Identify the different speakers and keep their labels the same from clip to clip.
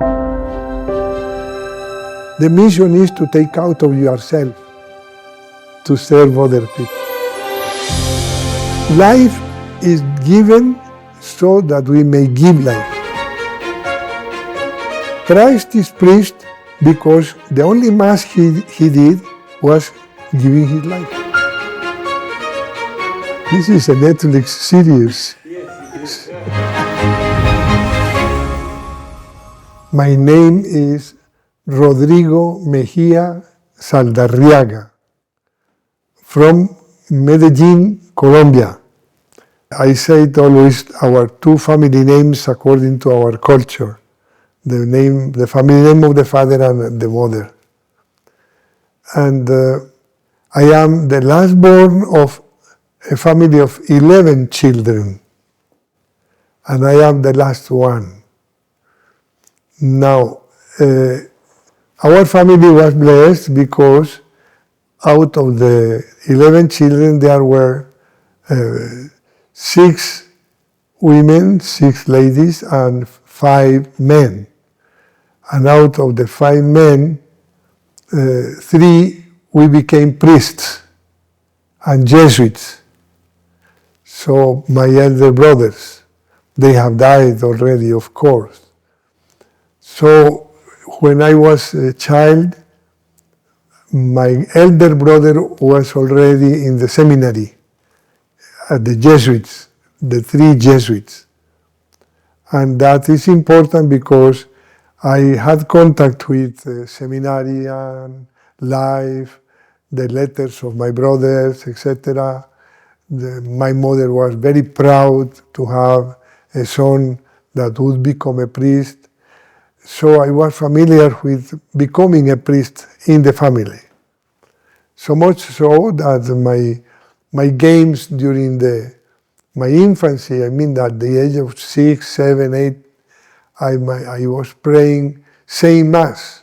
Speaker 1: The mission is to take out of yourself, to serve other people. Life is given so that we may give life. Christ is priest because the only mass he did was giving his life. This is a Netflix series. Yes. My name is Rodrigo Mejia Saldarriaga, from Medellin, Colombia. I say it always, our two family names according to our culture. The family name of the father and the mother. And I am the last born of a family of 11 children. And I am the last one. Now, our family was blessed because out of the 11 children there were 6 women, 6 ladies, and 5 men. And out of the 5 men, 3 we became priests and Jesuits. So my elder brothers, they have died already, of course. So when I was a child, my elder brother was already in the seminary at the Jesuits, the 3 Jesuits. And that is important because I had contact with seminarian, life, the letters of my brothers, etc. My mother was very proud to have a son that would become a priest. So I was familiar with becoming a priest in the family. So much so that my games during my infancy, I mean at the age of 6, 7, 8, I was praying, saying Mass.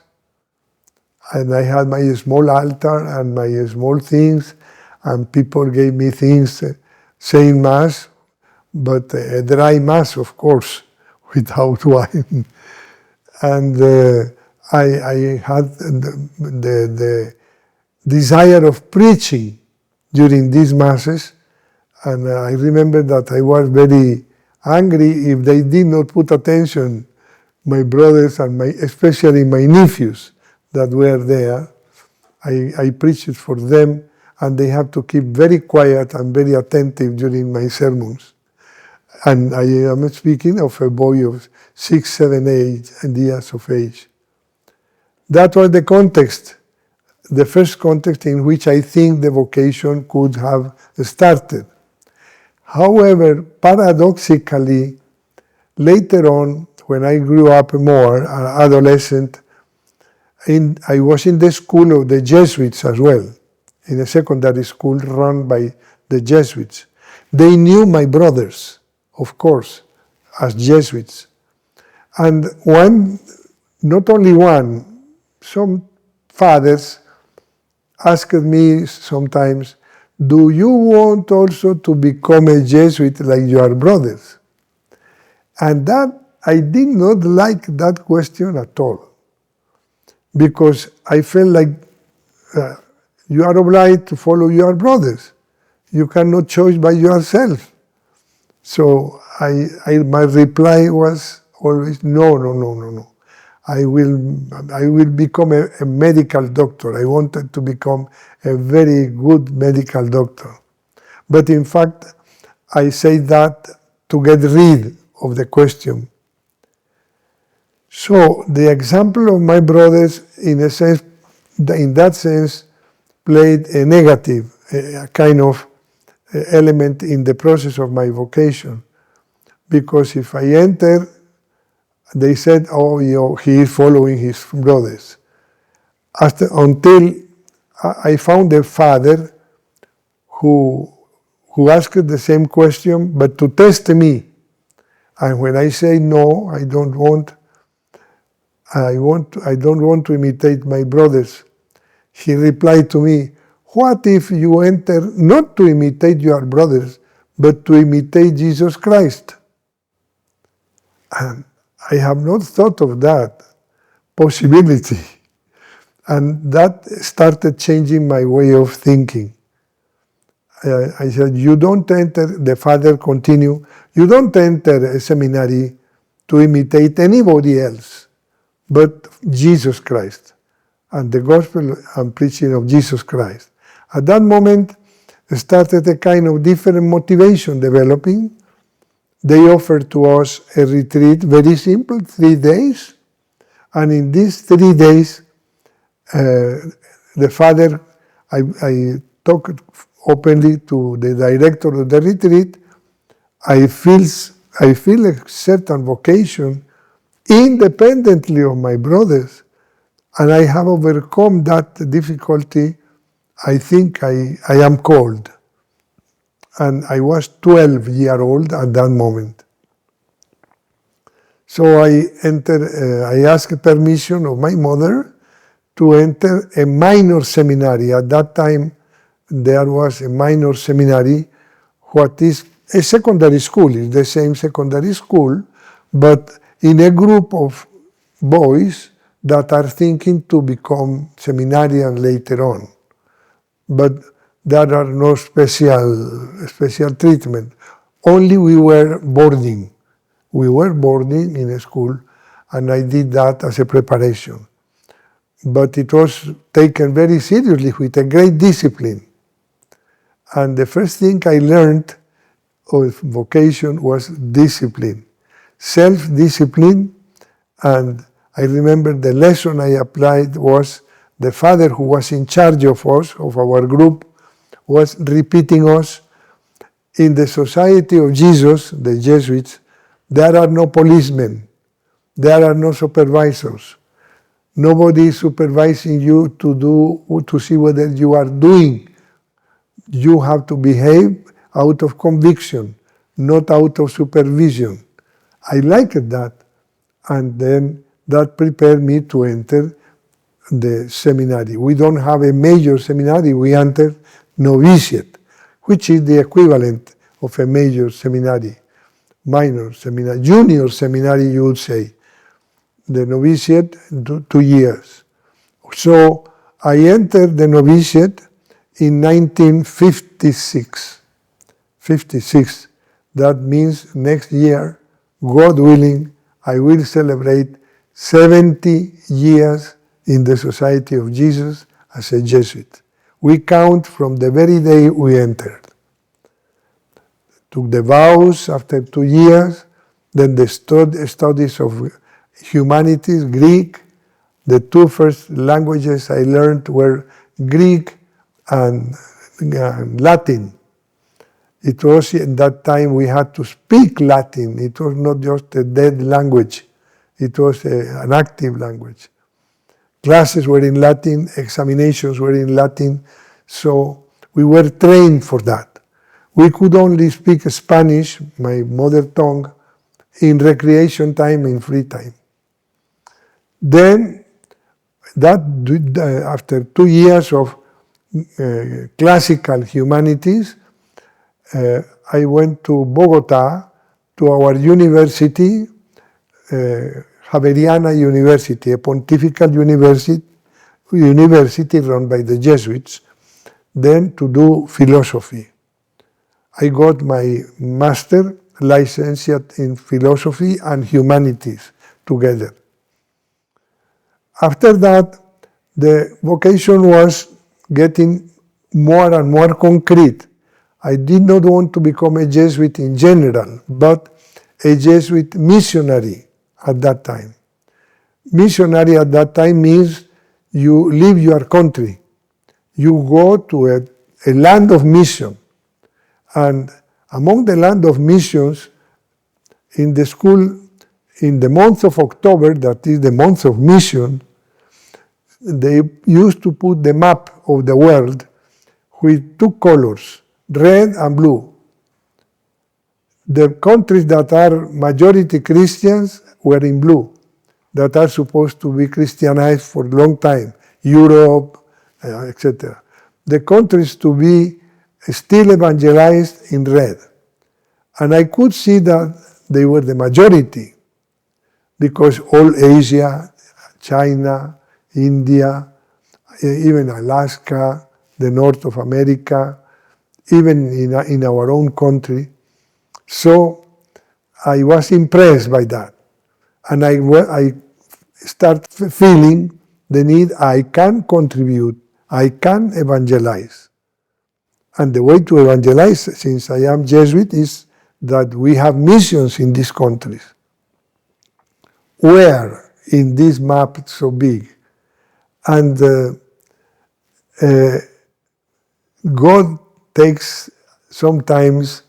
Speaker 1: And I had my small altar and my small things, and people gave me things saying Mass, but a dry Mass, of course, without wine. And I had the desire of preaching during these Masses, and I remember that I was very angry if they did not put attention, my brothers and especially my nephews that were there. I preached for them, and they have to keep very quiet and very attentive during my sermons. And I am speaking of a boy of 6, 7, 8 years of age. That was the context, the first context in which I think the vocation could have started. However, paradoxically, later on, when I grew up more, adolescent, I was in the school of the Jesuits as well, in a secondary school run by the Jesuits. They knew my brothers, of course, as Jesuits. And not only one, some fathers asked me sometimes, do you want also to become a Jesuit like your brothers? And that, I did not like that question at all, because I felt like you are obliged to follow your brothers. You cannot choose by yourself. So my reply was always, no. I will become a medical doctor. I wanted to become a very good medical doctor. But in fact, I say that to get rid of the question. So the example of my brothers, in that sense, played a negative, a kind of element in the process of my vocation. Because if I enter, they said, he is following his brothers. Until I found a father who asked the same question, but to test me. And when I say no, I don't want to imitate my brothers, he replied to me, what if you enter not to imitate your brothers, but to imitate Jesus Christ? And I have not thought of that possibility. And that started changing my way of thinking. I said, you don't enter, the father continued, you don't enter a seminary to imitate anybody else but Jesus Christ and the gospel and preaching of Jesus Christ. At that moment, started a kind of different motivation developing. They offered to us a retreat, very simple, 3 days. And in these 3 days, the father, I talked openly to the director of the retreat. I feel a certain vocation independently of my brothers, and I have overcome that difficulty. I think I am called. And I was 12-year-old at that moment. So I asked permission of my mother to enter a minor seminary. At that time, there was a minor seminary, what is a secondary school. It's the same secondary school, but in a group of boys that are thinking to become seminarian later on. But there are no special treatment. Only we were boarding. We were boarding in a school, and I did that as a preparation. But it was taken very seriously with a great discipline. And the first thing I learned of vocation was discipline, self-discipline. And I remember the lesson I applied was the father who was in charge of us, of our group, was repeating us, in the Society of Jesus, the Jesuits, there are no policemen, there are no supervisors. Nobody is supervising you to see whether you are doing. You have to behave out of conviction, not out of supervision. I liked that. And then that prepared me to enter the seminary. We don't have a major seminary, we enter novitiate, which is the equivalent of a major seminary, minor seminary, junior seminary, you would say. The novitiate, 2 years. So I entered the novitiate in 1956. 56. That means next year, God willing, I will celebrate 70 years in the Society of Jesus as a Jesuit. We count from the very day we entered. Took the vows after 2 years, then the studies of humanities, Greek. The 2 first languages I learned were Greek and Latin. It was in that time we had to speak Latin. It was not just a dead language. It was an active language. Classes were in Latin, examinations were in Latin, so we were trained for that. We could only speak Spanish, my mother tongue, in recreation time, in free time. Then, after 2 years of classical humanities, I went to Bogota, to our university, Javeriana University, a pontifical university run by the Jesuits, then to do philosophy. I got my master licentiate in philosophy and humanities together. After that, the vocation was getting more and more concrete. I did not want to become a Jesuit in general, but a Jesuit missionary at that time. Missionary at that time means you leave your country. You go to a land of mission. And among the land of missions, in the school, in the month of October, that is the month of mission, they used to put the map of the world with 2 colors, red and blue. The countries that are majority Christians were in blue, that are supposed to be Christianized for a long time, Europe, etc. The countries to be still evangelized in red. And I could see that they were the majority. because all Asia, China, India, even Alaska, the north of America, even in our own country. So I was impressed by that. And I start feeling the need I can contribute, I can evangelize. And the way to evangelize, since I am Jesuit, is that we have missions in these countries. Where in this map so big? And God takes sometimes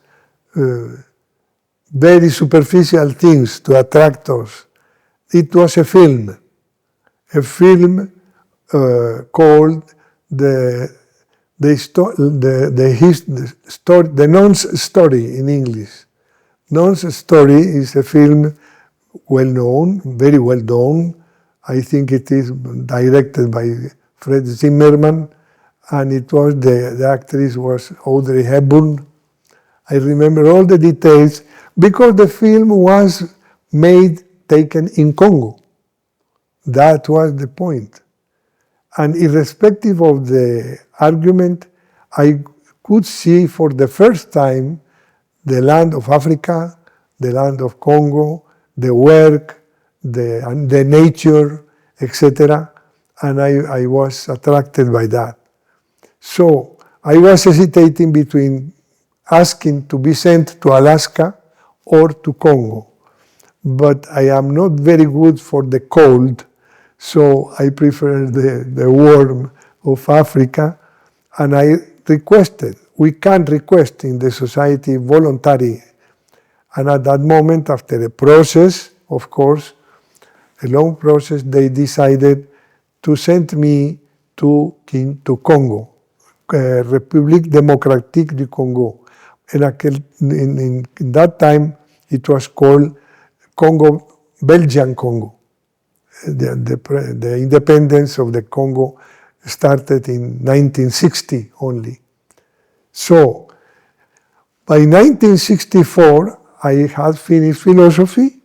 Speaker 1: very superficial things to attract us. It was a film called the Nun's Story in English. Nun's Story is a film well known, very well known. I think it is directed by Fred Zimmerman, and it was the actress was Audrey Hepburn. I remember all the details because the film was taken in Congo. That was the point. And irrespective of the argument, I could see for the first time the land of Africa, the land of Congo, the work, the nature, etc. And I was attracted by that. So I was hesitating between asking to be sent to Alaska or to Congo. But I am not very good for the cold, so I prefer the warm of Africa. And I requested, we can request in the society voluntary. And at that moment, after a process, of course, a long process, they decided to send me to Congo, République démocratique du Congo. In that time, it was called Congo, Belgian Congo. The independence of the Congo started in 1960 only. So, by 1964, I had finished philosophy,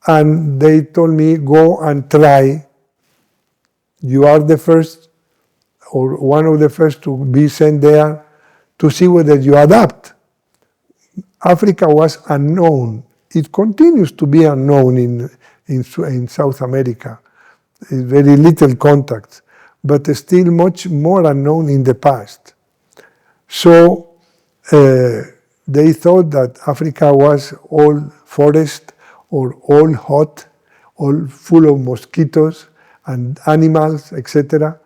Speaker 1: and they told me, go and try. You are the first, or one of the first to be sent there to see whether you adapt. Africa was unknown. It continues to be unknown in South America. Very little contact, but still much more unknown in the past. So they thought that Africa was all forest or all hot, all full of mosquitoes and animals, etc.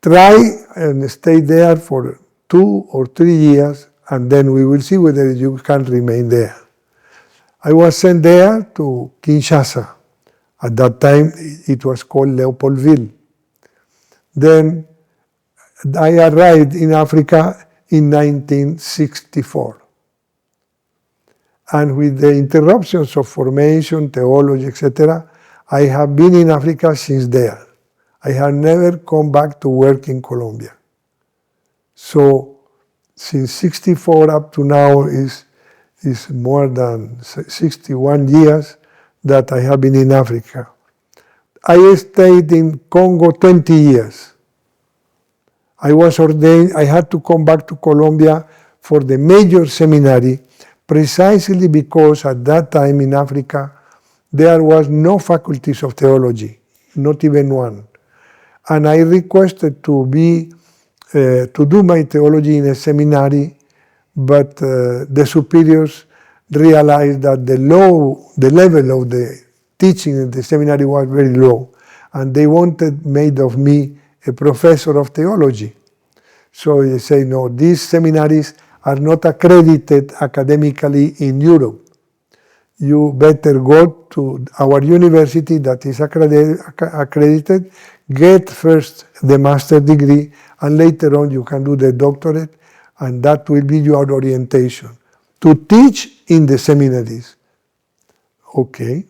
Speaker 1: Try and stay there for 2 or 3 years, and then we will see whether you can remain there. I was sent there to Kinshasa. At that time, it was called Leopoldville. Then I arrived in Africa in 1964. And with the interruptions of formation, theology, etc., I have been in Africa since there. I have never come back to work in Colombia. So, since 64 up to now is more than 61 years that I have been in Africa. I stayed in Congo 20 years. I was ordained, I had to come back to Colombia for the major seminary, precisely because at that time in Africa, there was no faculties of theology, not even one. And I requested to do my theology in a seminary, but the superiors realized that the level of the teaching in the seminary was very low, and they made of me a professor of theology. So they say, no, these seminaries are not accredited academically in Europe. You better go to our university that is accredited, get first the master's degree, and later on you can do the doctorate, and that will be your orientation. To teach in the seminaries. Okay.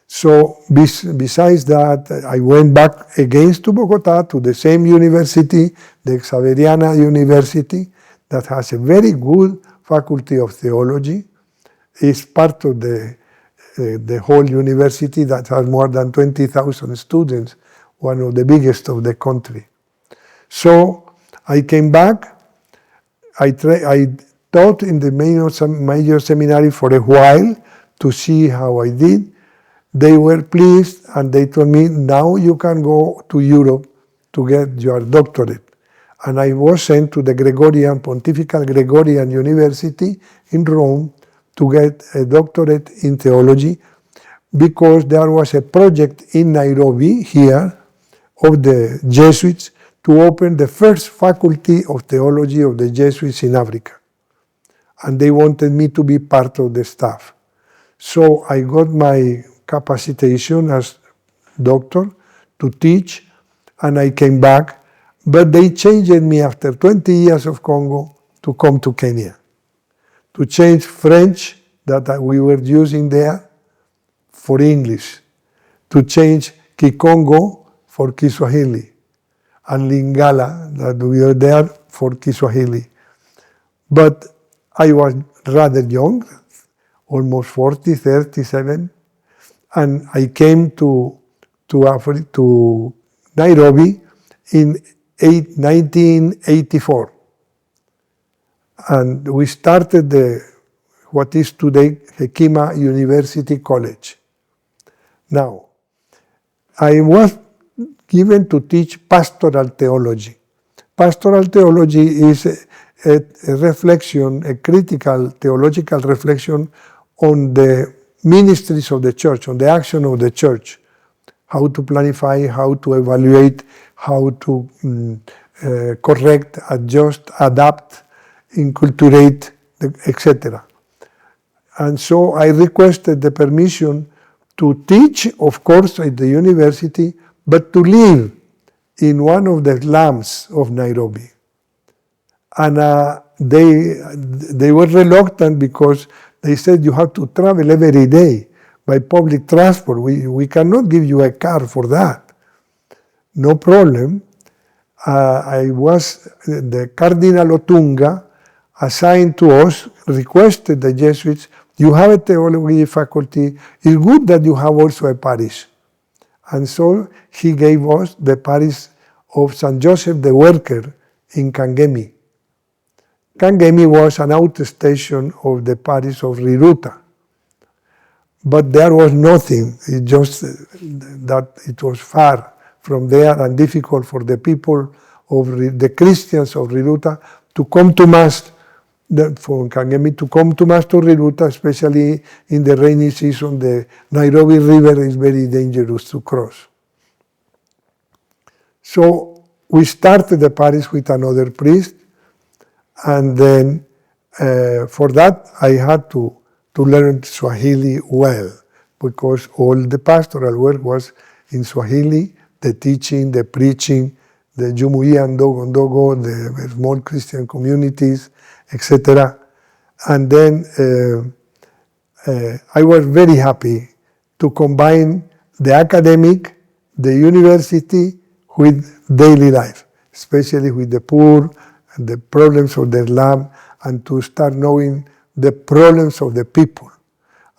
Speaker 1: So besides that, I went back again to Bogota, to the same university, the Xaveriana University, that has a very good faculty of theology. It's part of the the whole university that has more than 20,000 students, one of the biggest of the country. So I came back. I taught in the major seminary for a while to see how I did. They were pleased and they told me, now you can go to Europe to get your doctorate. And I was sent to the Pontifical Gregorian University in Rome to get a doctorate in theology, because there was a project in Nairobi here of the Jesuits to open the first faculty of theology of the Jesuits in Africa. And they wanted me to be part of the staff. So I got my capacitation as doctor to teach, and I came back. But they changed me after 20 years of Congo to come to Kenya, to change French that we were using there for English, to change Kikongo for Kiswahili, and Lingala that we were there for Kiswahili. But I was rather young, almost 40, 37, and I came to Nairobi in 1984. And we started what is today Hekima University College. Now, I was given to teach pastoral theology. Pastoral theology is a reflection, a critical theological reflection on the ministries of the church, on the action of the church, how to planify, how to evaluate, how to correct, adjust, adapt, inculturate, etc. And so I requested the permission to teach, of course, at the university, but to live in one of the slums of Nairobi. And they were reluctant because they said you have to travel every day by public transport. We cannot give you a car for that. No problem. The Cardinal Otunga assigned to us, requested the Jesuits, you have a theology faculty, it's good that you have also a parish. And so he gave us the parish of St. Joseph the Worker in Kangemi. Kangemi was an outstation of the parish of Riruta. But there was nothing, it just that it was far from there and difficult for the people of the Christians of Riruta to come to Mass, from Kangemi to come to Mass to Riruta, especially in the rainy season. The Nairobi River is very dangerous to cross. So we started the parish with another priest, and then for that I had to learn Swahili well, because all the pastoral work was in Swahili, the teaching, the preaching, the Jumuiya Ndogo Ndogo, the small Christian communities, etc. And then I was very happy to combine the academic, the university, with daily life, especially with the poor and the problems of the slum, and to start knowing the problems of the people.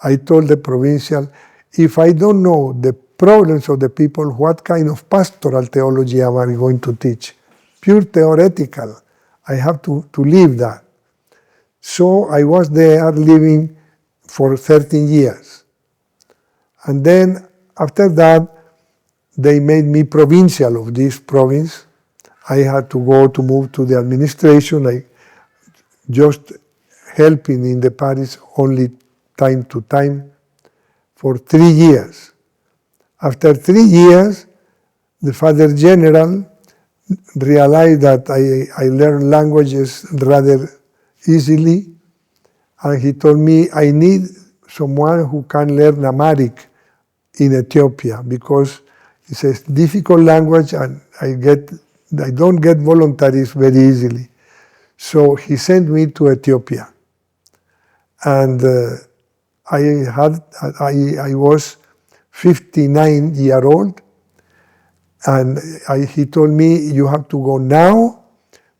Speaker 1: I told the provincial, if I don't know the problems of the people, what kind of pastoral theology am I going to teach? Pure theoretical. I have to live that. So I was there living for 13 years. And then after that, they made me provincial of this province. I had to move to the administration, like just helping in the parish only time to time for 3 years. After 3 years, the Father General realized that I learned languages rather easily, and he told me I need someone who can learn Amharic in Ethiopia, because it's a difficult language and I don't get voluntaries very easily. So he sent me to Ethiopia. And I was 59 years old, and he told me, you have to go now,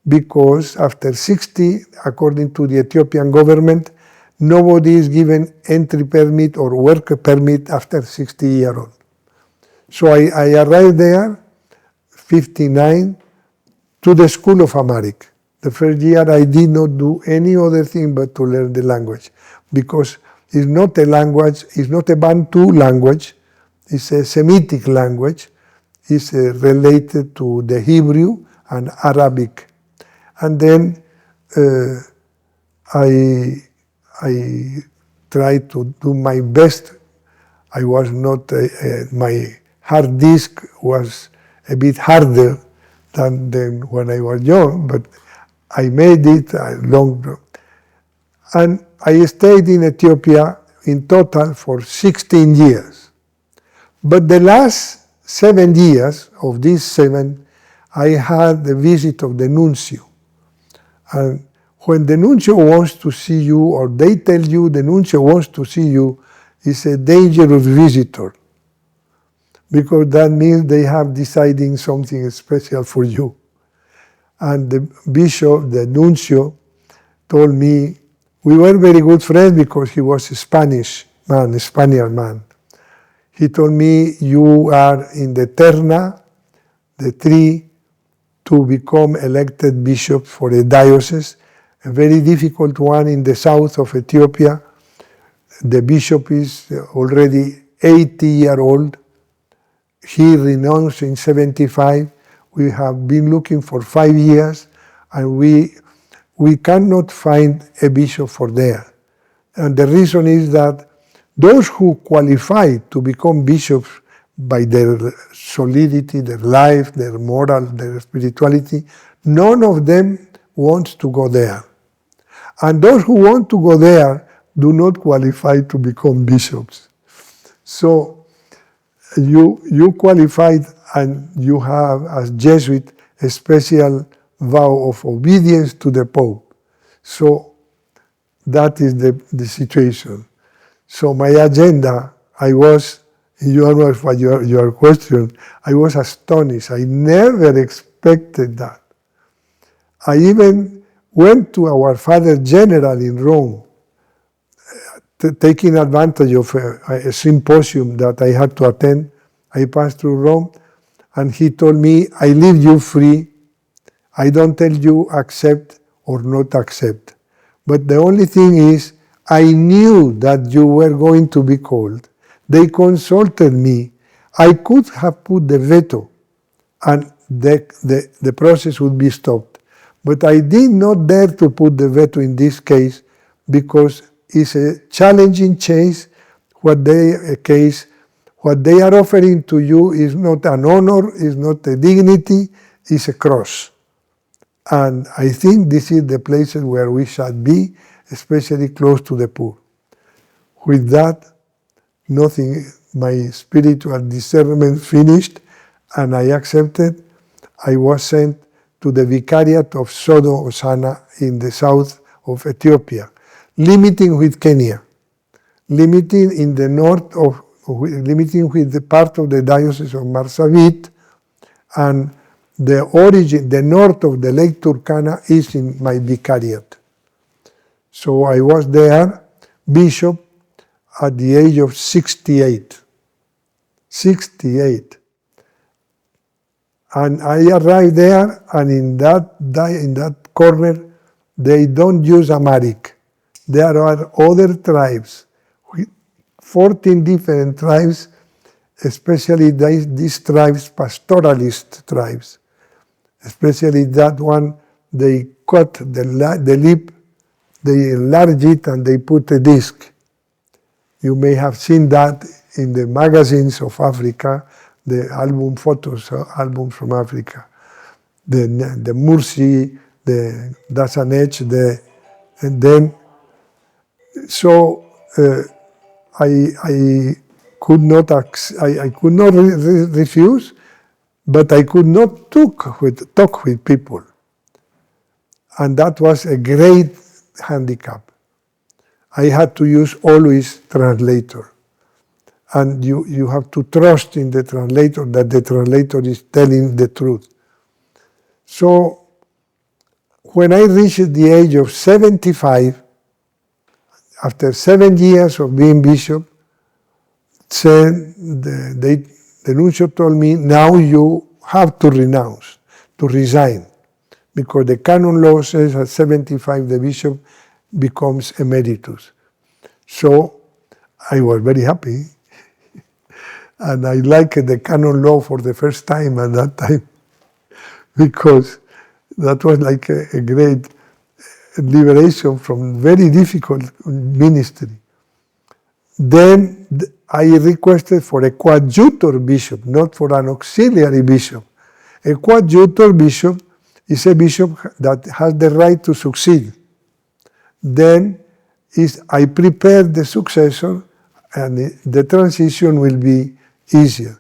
Speaker 1: because after 60, according to the Ethiopian government, nobody is given entry permit or work permit after 60 years old. So I arrived there, 59, to the School of Amharic. The first year I did not do any other thing but to learn the language, because it's not a language, it's not a Bantu language, it's a Semitic language. It's related to the Hebrew and Arabic. And then I tried to do my best. I was not, my hard disk was a bit harder than when I was young, but I made it long. And I stayed in Ethiopia in total for 16 years. But the last 7 years of these 7, I had the visit of the nuncio. And when the nuncio wants to see you, or they tell you the nuncio wants to see you, it's a dangerous visitor, because that means they have deciding something special for you. And the bishop, the nuncio, told me, we were very good friends because he was a Spanish man, a Spaniard man. He told me, you are in the terna, the tree, to become elected bishop for a diocese, a very difficult one in the south of Ethiopia. The bishop is already 80 years old. He renounced in 75. We have been looking for 5 years, and we cannot find a bishop for there. And the reason is that those who qualify to become bishops by their solidity, their life, their moral, their spirituality, none of them wants to go there. And those who want to go there do not qualify to become bishops. So you qualified, and you have, as Jesuit, a special vow of obedience to the Pope. So that is the situation. So my agenda, I was, you answer your question, I was astonished. I never expected that. I even went to our Father General in Rome, taking advantage of a symposium that I had to attend. I passed through Rome, and he told me, I leave you free. I don't tell you accept or not accept. But the only thing is, I knew that you were going to be called. They consulted me. I could have put the veto, and the process would be stopped. But I did not dare to put the veto in this case, because it's a challenging case. What they are offering to you is not an honor, is not a dignity, it's a cross. And I think this is the places where we should be, especially close to the poor. With that, nothing, my spiritual discernment finished, and I accepted. I was sent to the vicariate of Sodo Osana in the south of Ethiopia, limiting with Kenya, limiting in the north of, limiting with the part of the diocese of Marsabit, and the origin, the north of the Lake Turkana is in my vicariate. So I was there, bishop, at the age of 68. 68. And I arrived there, and in that corner, they don't use Amharic. There are other tribes, 14 different tribes, especially these tribes, pastoralist tribes. Especially that one, they cut the lip, they enlarge it, and they put a disc. You may have seen that in the magazines of Africa, the album photos, albums from Africa. The Mursi, the Dasanech, and then, so I could not refuse, but I could not talk with people. And that was a great handicap. I had to use always translator. And you have to trust in the translator, that the translator is telling the truth. So when I reached the age of 75, after 7 years of being bishop, said the nuncio told me, now you have to renounce, to resign, because the canon law says at 75 the bishop becomes emeritus. So I was very happy, and I liked the canon law for the first time at that time, because that was like a great liberation from very difficult ministry. Then I requested for a coadjutor bishop, not for an auxiliary bishop. A coadjutor bishop is a bishop that has the right to succeed. Then I prepare the successor, and the transition will be easier.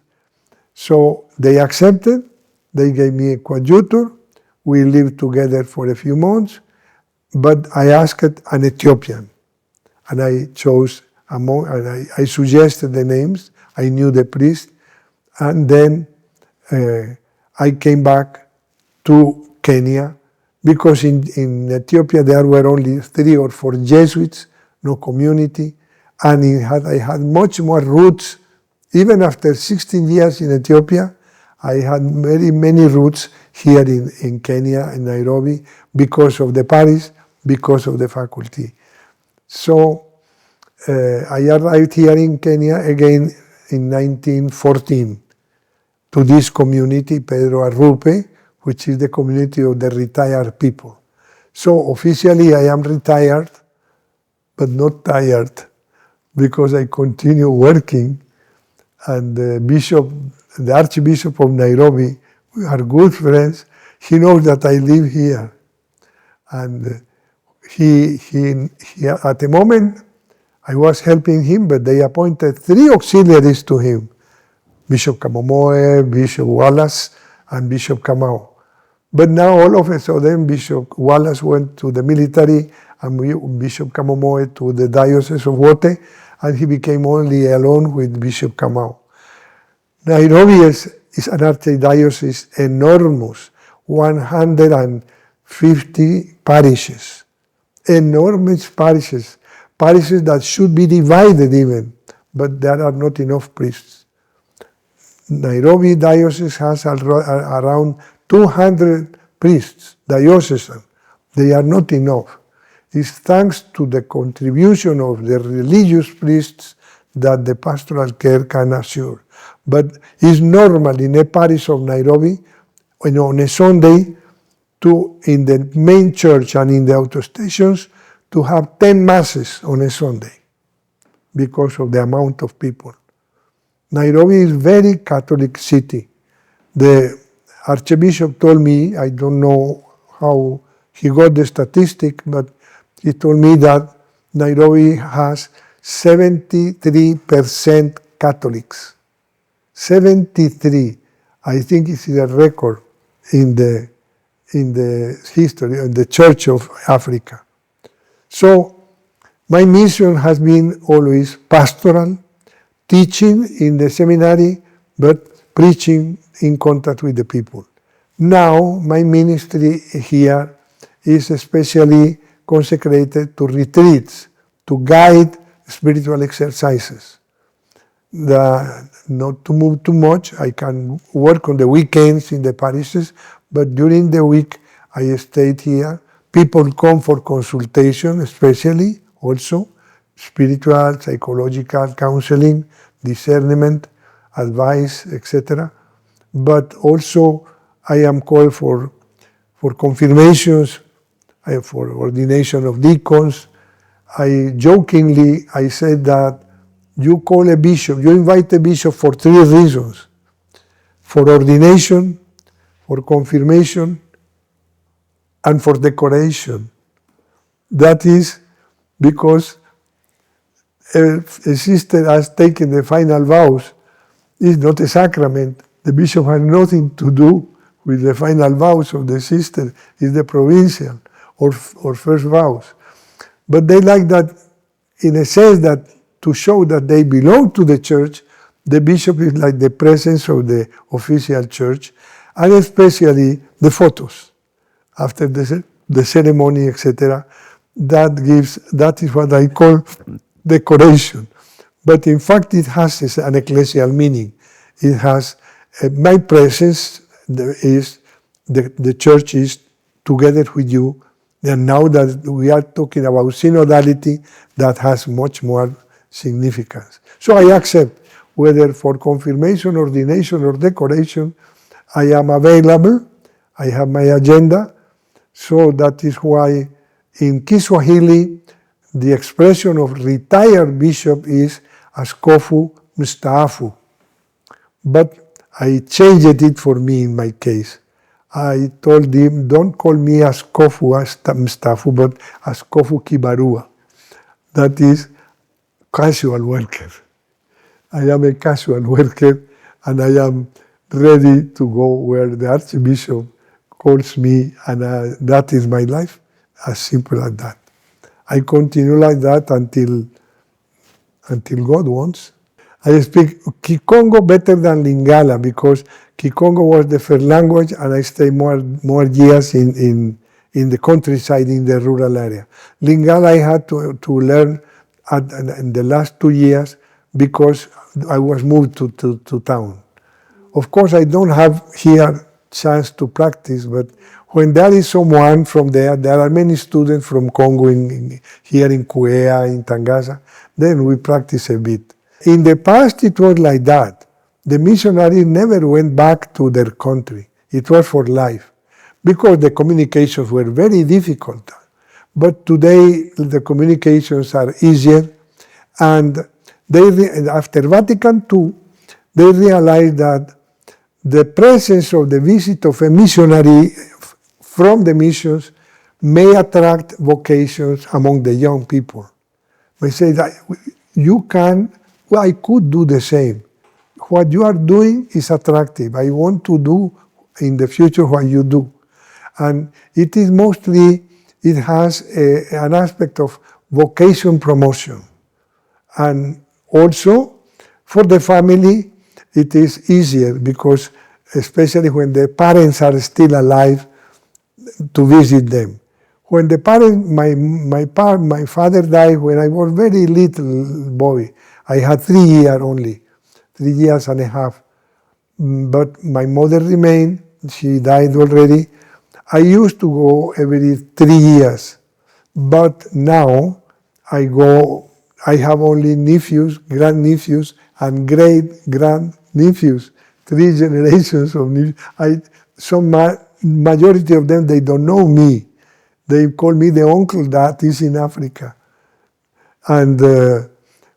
Speaker 1: So they accepted, they gave me a coadjutor, we lived together for a few months, but I asked an Ethiopian, and I chose among, and I suggested the names, I knew the priest, and then I came back to Kenya, because in Ethiopia there were only 3 or 4 Jesuits, no community, and I had much more roots. Even after 16 years in Ethiopia, I had very many roots here in Kenya, in Nairobi, because of the parish, because of the faculty. So I arrived here in Kenya again in 1914 to this community, Pedro Arrupe, which is the community of the retired people. So officially I am retired, but not tired, because I continue working. And the Archbishop of Nairobi, we are good friends. He knows that I live here. And he at the moment, I was helping him, but they appointed 3 auxiliaries to him: Bishop Kamomoe, Bishop Wallace, and Bishop Kamau. But now all of a sudden, Bishop Wallace went to the military, and Bishop Kamomoe to the diocese of Wote, and he became only alone with Bishop Kamau. Nairobi is an archdiocese enormous, 150 parishes, enormous parishes that should be divided even, but there are not enough priests. Nairobi diocese has around 200 priests, diocesan. They are not enough. It's thanks to the contribution of the religious priests that the pastoral care can assure. But it's normal in a parish of Nairobi, on a Sunday, in the main church and in the autostations, to have 10 masses on a Sunday, because of the amount of people. Nairobi is a very Catholic city. The Archbishop told me, I don't know how he got the statistic, but he told me that Nairobi has 73% Catholics. 73. I think it's a record in the history of the Church of Africa. So my mission has been always pastoral, teaching in the seminary, but preaching in contact with the people. Now my ministry here is especially consecrated to retreats, to guide spiritual exercises. Not to move too much. I can work on the weekends in the parishes, but during the week I stayed here. People come for consultation, especially also spiritual, psychological counseling, discernment, advice, etc. But also I am called for confirmations, for ordination of deacons. I said that you call a bishop, you invite a bishop for 3 reasons: for ordination, for confirmation, and for decoration. That is because a sister has taken the final vows. It's not a sacrament. The bishop has nothing to do with the final vows of the sister. It's the provincial or first vows. But they like that in a sense that to show that they belong to the church, the bishop is like the presence of the official church, and especially the photos after the ceremony, etc. that is what I call decoration. But in fact, it has an ecclesial meaning. It has my presence is the church is together with you. And now that we are talking about synodality, that has much more significance. So I accept whether for confirmation, ordination, or decoration, I am available. I have my agenda. So that is why in Kiswahili, the expression of retired bishop is askofu mstaafu. But I changed it for me in my case. I told him, don't call me askofu mstaafu, but askofu kibarua. That is casual worker. I am a casual worker, and I am ready to go where the archbishop calls me, and that is my life, as simple as that. I continue like that until God wants. I speak Kikongo better than Lingala because Kikongo was the first language, and I stay more years in the countryside, in the rural area. Lingala I had to learn in the last 2 years because I was moved to town. Of course, I don't have here chance to practice, but when there is someone from there are many students from Congo here in Kuea, in Tangasa, then we practice a bit. In the past, it was like that. The missionaries never went back to their country. It was for life, because the communications were very difficult. But today, the communications are easier, and after Vatican II, they realized that the presence of the visit of a missionary from the missions may attract vocations among the young people. They say that I could do the same. What you are doing is attractive. I want to do in the future what you do. And it is mostly, it has an aspect of vocation promotion. And also, for the family, it is easier because, especially when the parents are still alive, to visit them. When the parents, my father died when I was very little boy. I had 3 years only, 3 years and a half. But my mother remained. She died already. I used to go every 3 years. But now I have only nephews, grandnephews, and great-grandnephews. 3 generations of nephews. Majority of them, they don't know me. They call me the uncle that is in Africa. And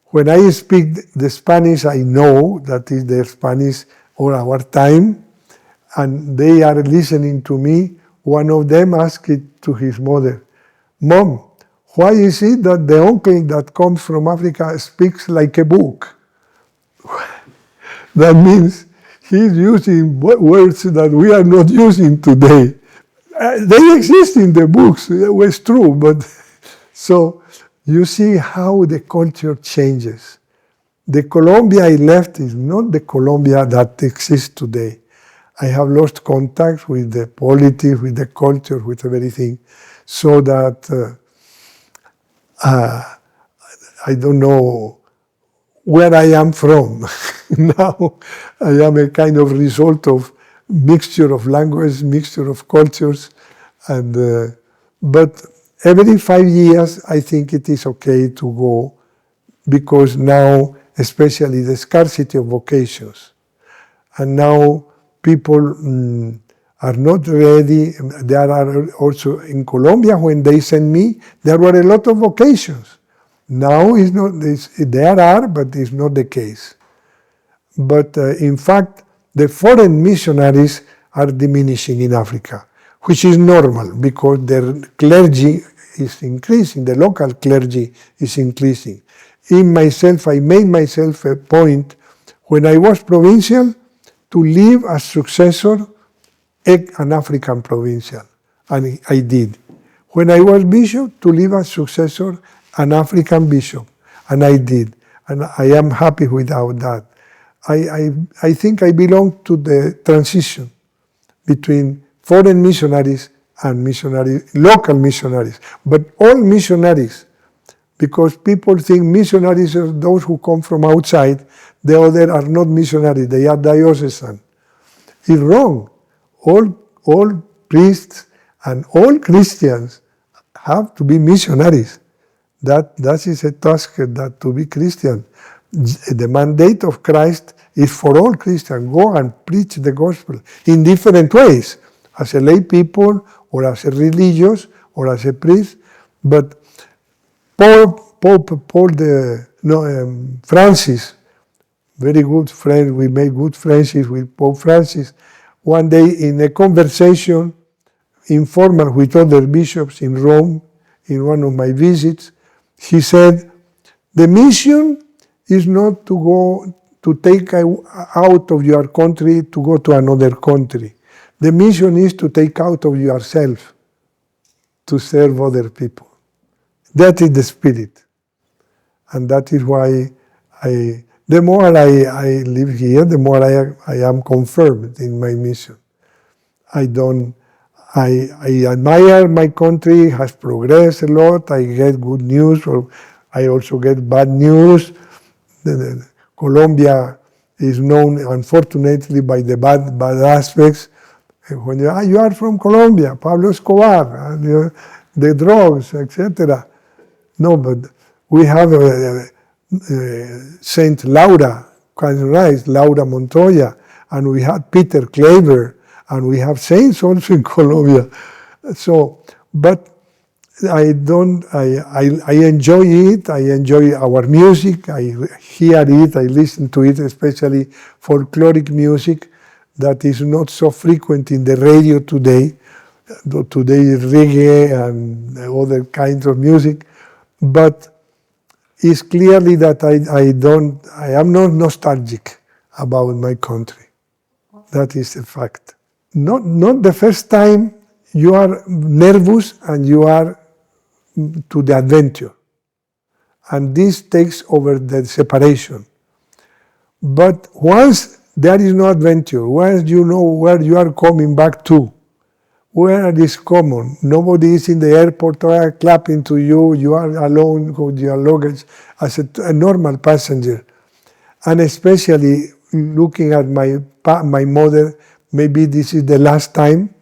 Speaker 1: when I speak the Spanish, I know that is the Spanish of our time, and they are listening to me. One of them asked it to his mother, "Mom, why is it that the uncle that comes from Africa speaks like a book?" That means he's using words that we are not using today. They exist in the books, it was true, but so you see how the culture changes. The Colombia I left is not the Colombia that exists today. I have lost contact with the politics, with the culture, with everything, so that I don't know where I am from. Now I am a kind of result of mixture of language, mixture of cultures, and but every 5 years I think it is okay to go, because now, especially the scarcity of vocations, and now people are not ready. There are also in Colombia, when they sent me, there were a lot of vocations. Now it's not. There are, but it's not the case. But in fact, the foreign missionaries are diminishing in Africa, which is normal because their clergy is increasing, the local clergy is increasing. In myself, I made myself a point when I was provincial to live as successor an African provincial, and I did. When I was bishop, to live as successor an African bishop, and I did. And I am happy without that. I think I belong to the transition between foreign missionaries and local missionaries, but all missionaries, because people think missionaries are those who come from outside, the other are not missionaries, they are diocesan. It's wrong. All priests and all Christians have to be missionaries. That is a task, that to be Christian. The mandate of Christ is for all Christians. Go and preach the gospel in different ways, as a lay people, or as a religious, or as a priest. But Francis, very good friend, we made good friendship with Pope Francis. One day in a conversation, informal with other bishops in Rome, in one of my visits, he said, the mission is not to go to take out of your country to go to another country. The mission is to take out of yourself to serve other people. That is the spirit. And that is why the more I live here, the more I am confirmed in my mission. I admire my country, has progressed a lot. I get good news, or I also get bad news. Colombia is known, unfortunately, by the bad aspects. When you are from Colombia, Pablo Escobar, and the drugs, etc. No, but we have Saint Laura, Laura Montoya, and we had Peter Claver, and we have saints also in Colombia. So, but I enjoy it. I enjoy our music. I hear it. I listen to it, especially folkloric music that is not so frequent in the radio today. Today is reggae and other kinds of music, but it's clearly that I am not nostalgic about my country. That is a fact. Not the first time you are nervous and you are to the adventure. And this takes over the separation. But once there is no adventure, once you know where you are coming back to, where it is common, nobody is in the airport clapping to you, you are alone with your luggage as a normal passenger. And especially looking at my mother, maybe this is the last time,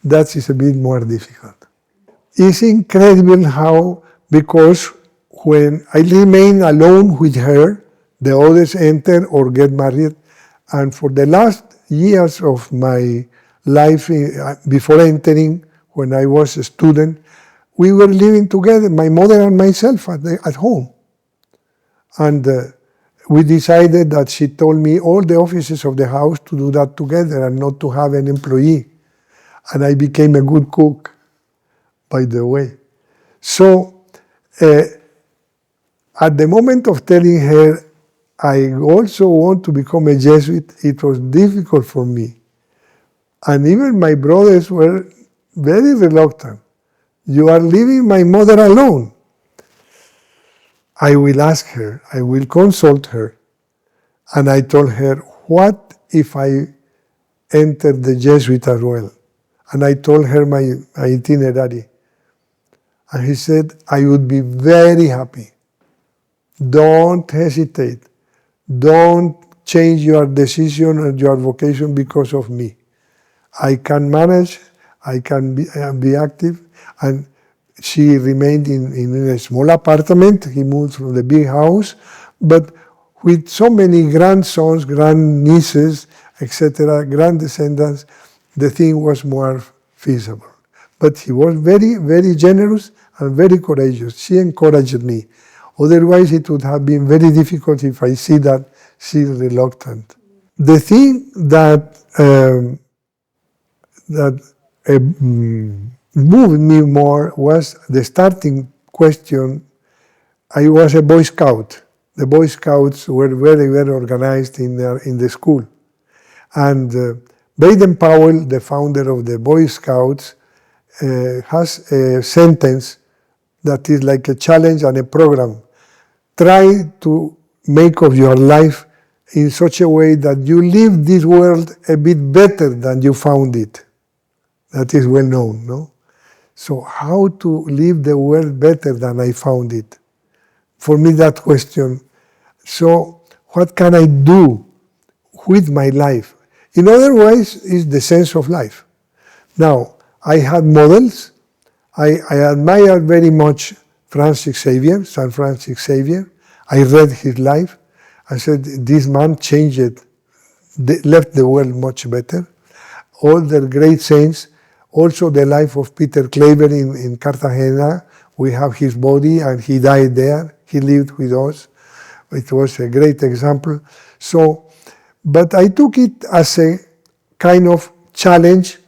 Speaker 1: that is a bit more difficult. It's incredible how, because when I remain alone with her, the others enter or get married, and for the last years of my life before entering, when I was a student, we were living together, my mother and myself at home. And we decided that she told me all the offices of the house to do that together and not to have an employee. And I became a good cook, by the way. So at the moment of telling her, I also want to become a Jesuit, it was difficult for me. And even my brothers were very reluctant. You are leaving my mother alone. I will ask her, I will consult her. And I told her, what if I enter the Jesuit as well? And I told her my itinerary. And he said, I would be very happy. Don't hesitate. Don't change your decision or your vocation because of me. I can manage, I can be active. And she remained in a small apartment. He moved from the big house. But with so many grandsons, grandnieces, etc., granddescendants, the thing was more feasible. But he was very, very generous and very courageous. She encouraged me. Otherwise, it would have been very difficult if I see that she's reluctant. The thing that moved me more was the starting question. I was a Boy Scout. The Boy Scouts were very, very organized in the school. And Baden-Powell, the founder of the Boy Scouts, has a sentence that is like a challenge and a program. Try to make of your life in such a way that you leave this world a bit better than you found it. That is well known, no? So how to live the world better than I found it? For me, that question. So what can I do with my life? In other ways, is the sense of life. Now, I had models. I admire very much Francis Xavier, San Francis Xavier. I read his life. I said, this man changed it, left the world much better. All the great saints, also the life of Peter Claver in Cartagena. We have his body and he died there. He lived with us. It was a great example. So, but I took it as a kind of challenge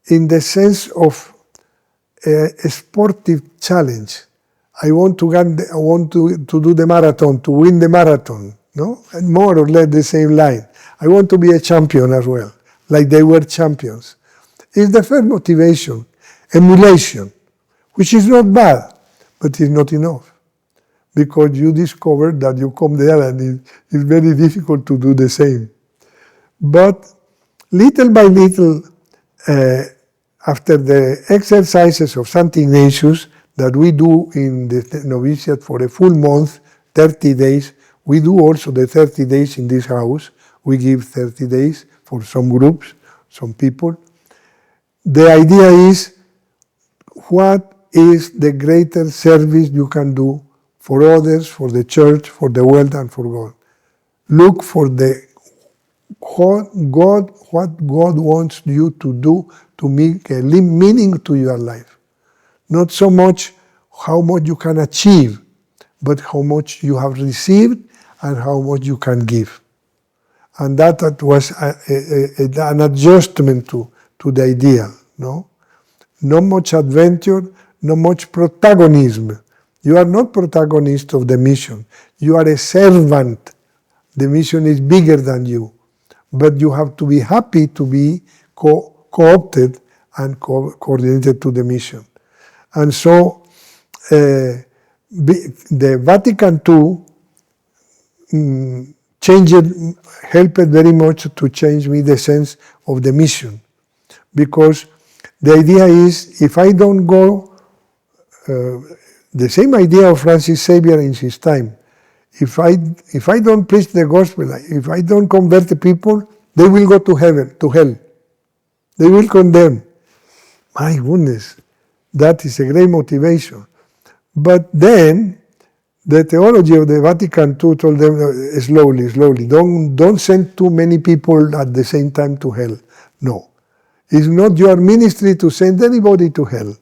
Speaker 1: in the sense of a sportive challenge. I want to do the marathon, to win the marathon, no? And more or less the same line. I want to be a champion as well, like they were champions. It's the first motivation, emulation, which is not bad, but it's not enough. Because you discover that you come there and it's very difficult to do the same. But little by little, after the exercises of St. Ignatius that we do in the novitiate for a full month, 30 days, we do also the 30 days in this house. We give 30 days for some groups, some people. The idea is, what is the greater service you can do for others, for the church, for the world, and for God? Look for what God wants you to do to make a meaning to your life. Not so much how much you can achieve, but how much you have received and how much you can give. And that was an adjustment to the ideal, no? Not much adventure, not much protagonism. You are not protagonist of the mission. You are a servant. The mission is bigger than you. But you have to be happy to be co-opted and coordinated to the mission. And so the Vatican II helped very much to change me the sense of the mission. Because the idea is, if I don't go, the same idea of Francis Xavier in his time, if I don't preach the gospel, if I don't convert the people, they will go to heaven, to hell. They will condemn. My goodness, that is a great motivation. But then, the theology of the Vatican II told them, slowly, don't send too many people at the same time to hell. No. It's not your ministry to send anybody to hell.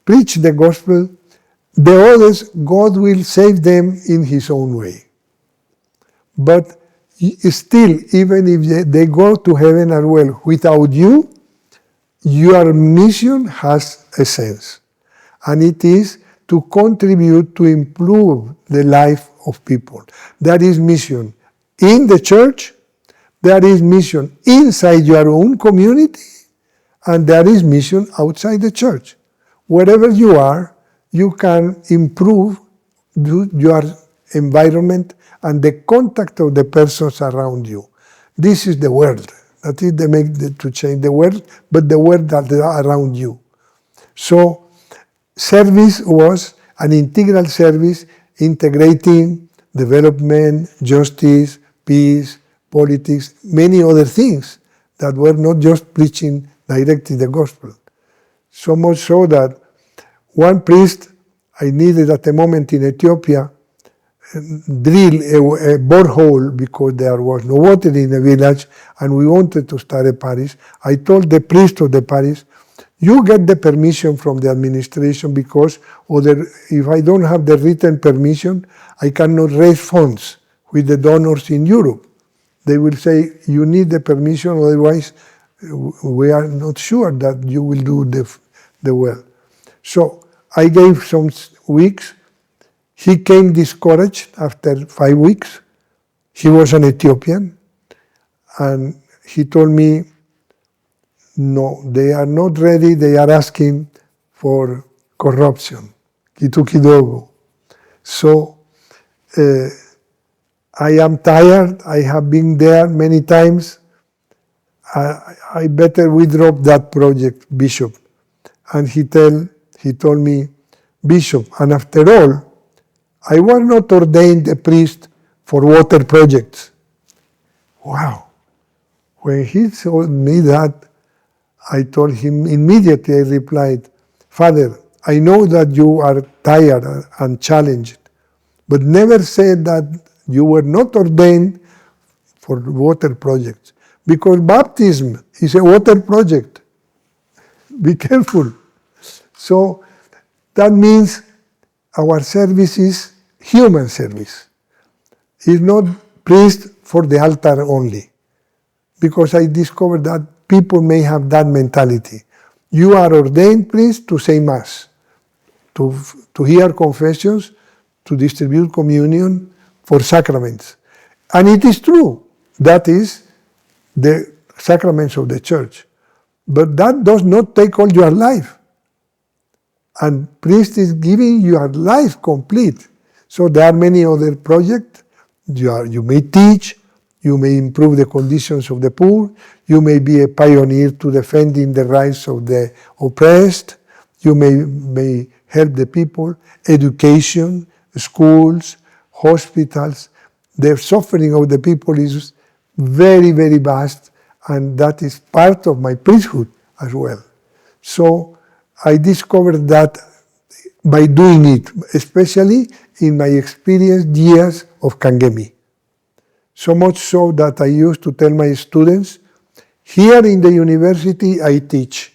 Speaker 1: Preach the gospel. The others, God will save them in His own way. But still, even if they go to heaven as well, without you, your mission has a sense. And it is to contribute to improve the life of people. That is mission in the church, there is mission inside your own community, and there is mission outside the church. Wherever you are, you can improve your environment and the contact of the persons around you. This is the world. That is the make to change the world, but the world that is around you. So service was an integral service integrating development, justice, peace, politics, many other things that were not just preaching directly the gospel. So much so that one priest I needed at the moment in Ethiopia drill a borehole because there was no water in the village and we wanted to start a parish. I told the priest of the parish, you get the permission from the administration because if I don't have the written permission, I cannot raise funds with the donors in Europe. They will say, you need the permission, otherwise we are not sure that you will do the well. So I gave some weeks. He came discouraged after 5 weeks. He was an Ethiopian. And he told me, no, they are not ready. They are asking for corruption. Kitu kidogo. So I am tired. I have been there many times. I better withdraw that project, Bishop. And he told me, Bishop, and after all, I was not ordained a priest for water projects. Wow. When he told me that, I told him immediately, I replied, Father, I know that you are tired and challenged, but never said that you were not ordained for water projects. Because baptism is a water project. Be careful. So that means our service is human service. It's not priest for the altar only. Because I discovered that people may have that mentality. You are ordained priest to say Mass, to hear confessions, to distribute communion, for sacraments. And it is true. That is the sacraments of the church. But that does not take all your life. And priest is giving your life complete. So there are many other projects. You may teach, you may improve the conditions of the poor, you may be a pioneer to defending the rights of the oppressed, you may help the people, education, schools, hospitals. The suffering of the people is very, very vast, and that is part of my priesthood as well. So I discovered that by doing it, especially in my experienced years of Kangemi. So much so that I used to tell my students, here in the university I teach.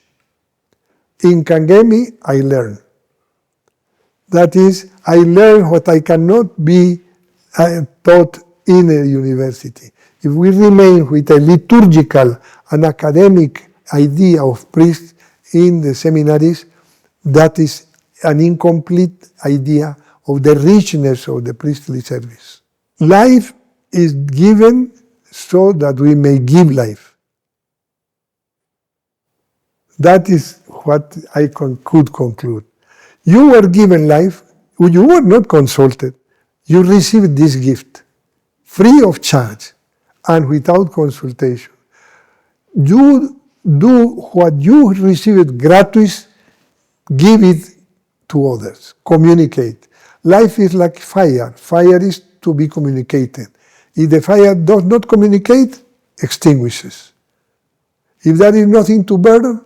Speaker 1: In Kangemi I learn. That is, I learn what I cannot be taught in a university. If we remain with a liturgical and academic idea of priests in the seminaries, that is an incomplete idea of the richness of the priestly service. Life is given so that we may give life. That is what I could conclude. You were given life, you were not consulted. You received this gift, free of charge and without consultation. You do what you received gratis, give it to others, communicate. Life is like fire. Fire is to be communicated. If the fire does not communicate, extinguishes. If there is nothing to burn,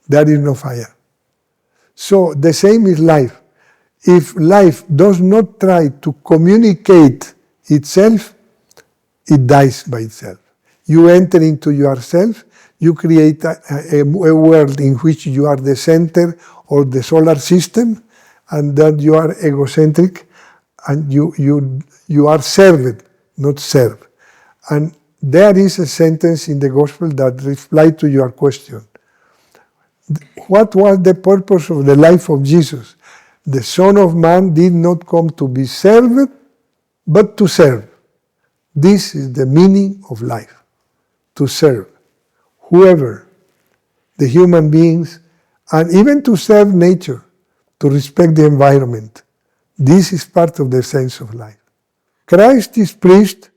Speaker 1: there is no fire. So the same is life. If life does not try to communicate itself, it dies by itself. You enter into yourself, you create a world in which you are the center of the solar system, and that you are egocentric, and you are served, not served. And there is a sentence in the Gospel that replies to your question. What was the purpose of the life of Jesus? The Son of Man did not come to be served, but to serve. This is the meaning of life, to serve whoever, the human beings, and even to serve nature, to respect the environment. This is part of the sense of life. Christ is priest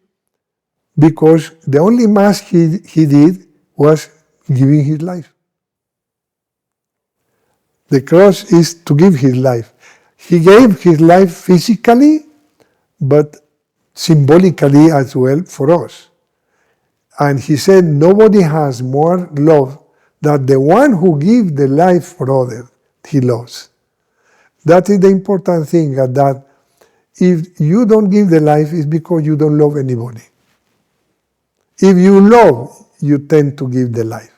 Speaker 1: because the only Mass he did was giving his life. The cross is to give his life. He gave his life physically, but symbolically as well for us. And he said, nobody has more love than the one who gives the life for others he loves. That is the important thing, that if you don't give the life, it's because you don't love anybody. If you love, you tend to give the life.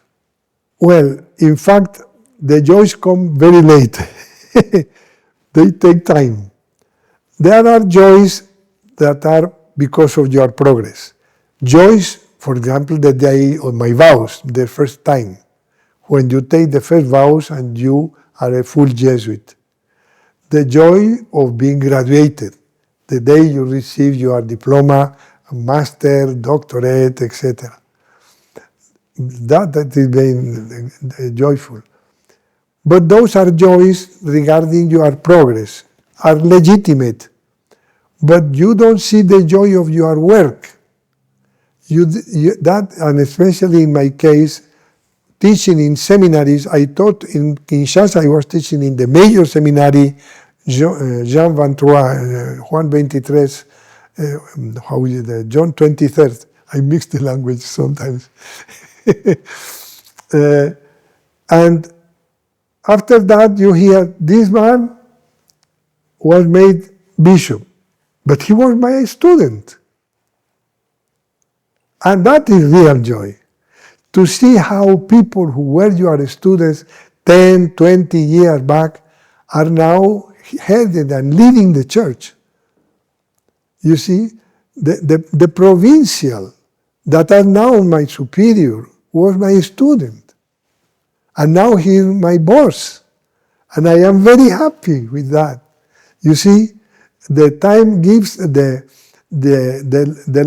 Speaker 1: Well, in fact, the joys come very late. They take time. There are joys that are because of your progress. Joys, for example, the day of my vows, the first time, when you take the first vows and you are a full Jesuit. The joy of being graduated, the day you receive your diploma, master, doctorate, etc. That is very joyful. But those are joys regarding your progress, are legitimate. But you don't see the joy of your work. That, and especially in my case, teaching in seminaries. I taught in Kinshasa, I was teaching in the major seminary, Jean 23, Juan 23, how is it, John 23rd. I mix the language sometimes. And after that, you hear this man was made bishop, but he was my student. And that is real joy. To see how people who were your students 10, 20 years back are now headed and leading the church. You see, the provincial that are now my superior was my student. And now he is my boss. And I am very happy with that. You see, the time gives the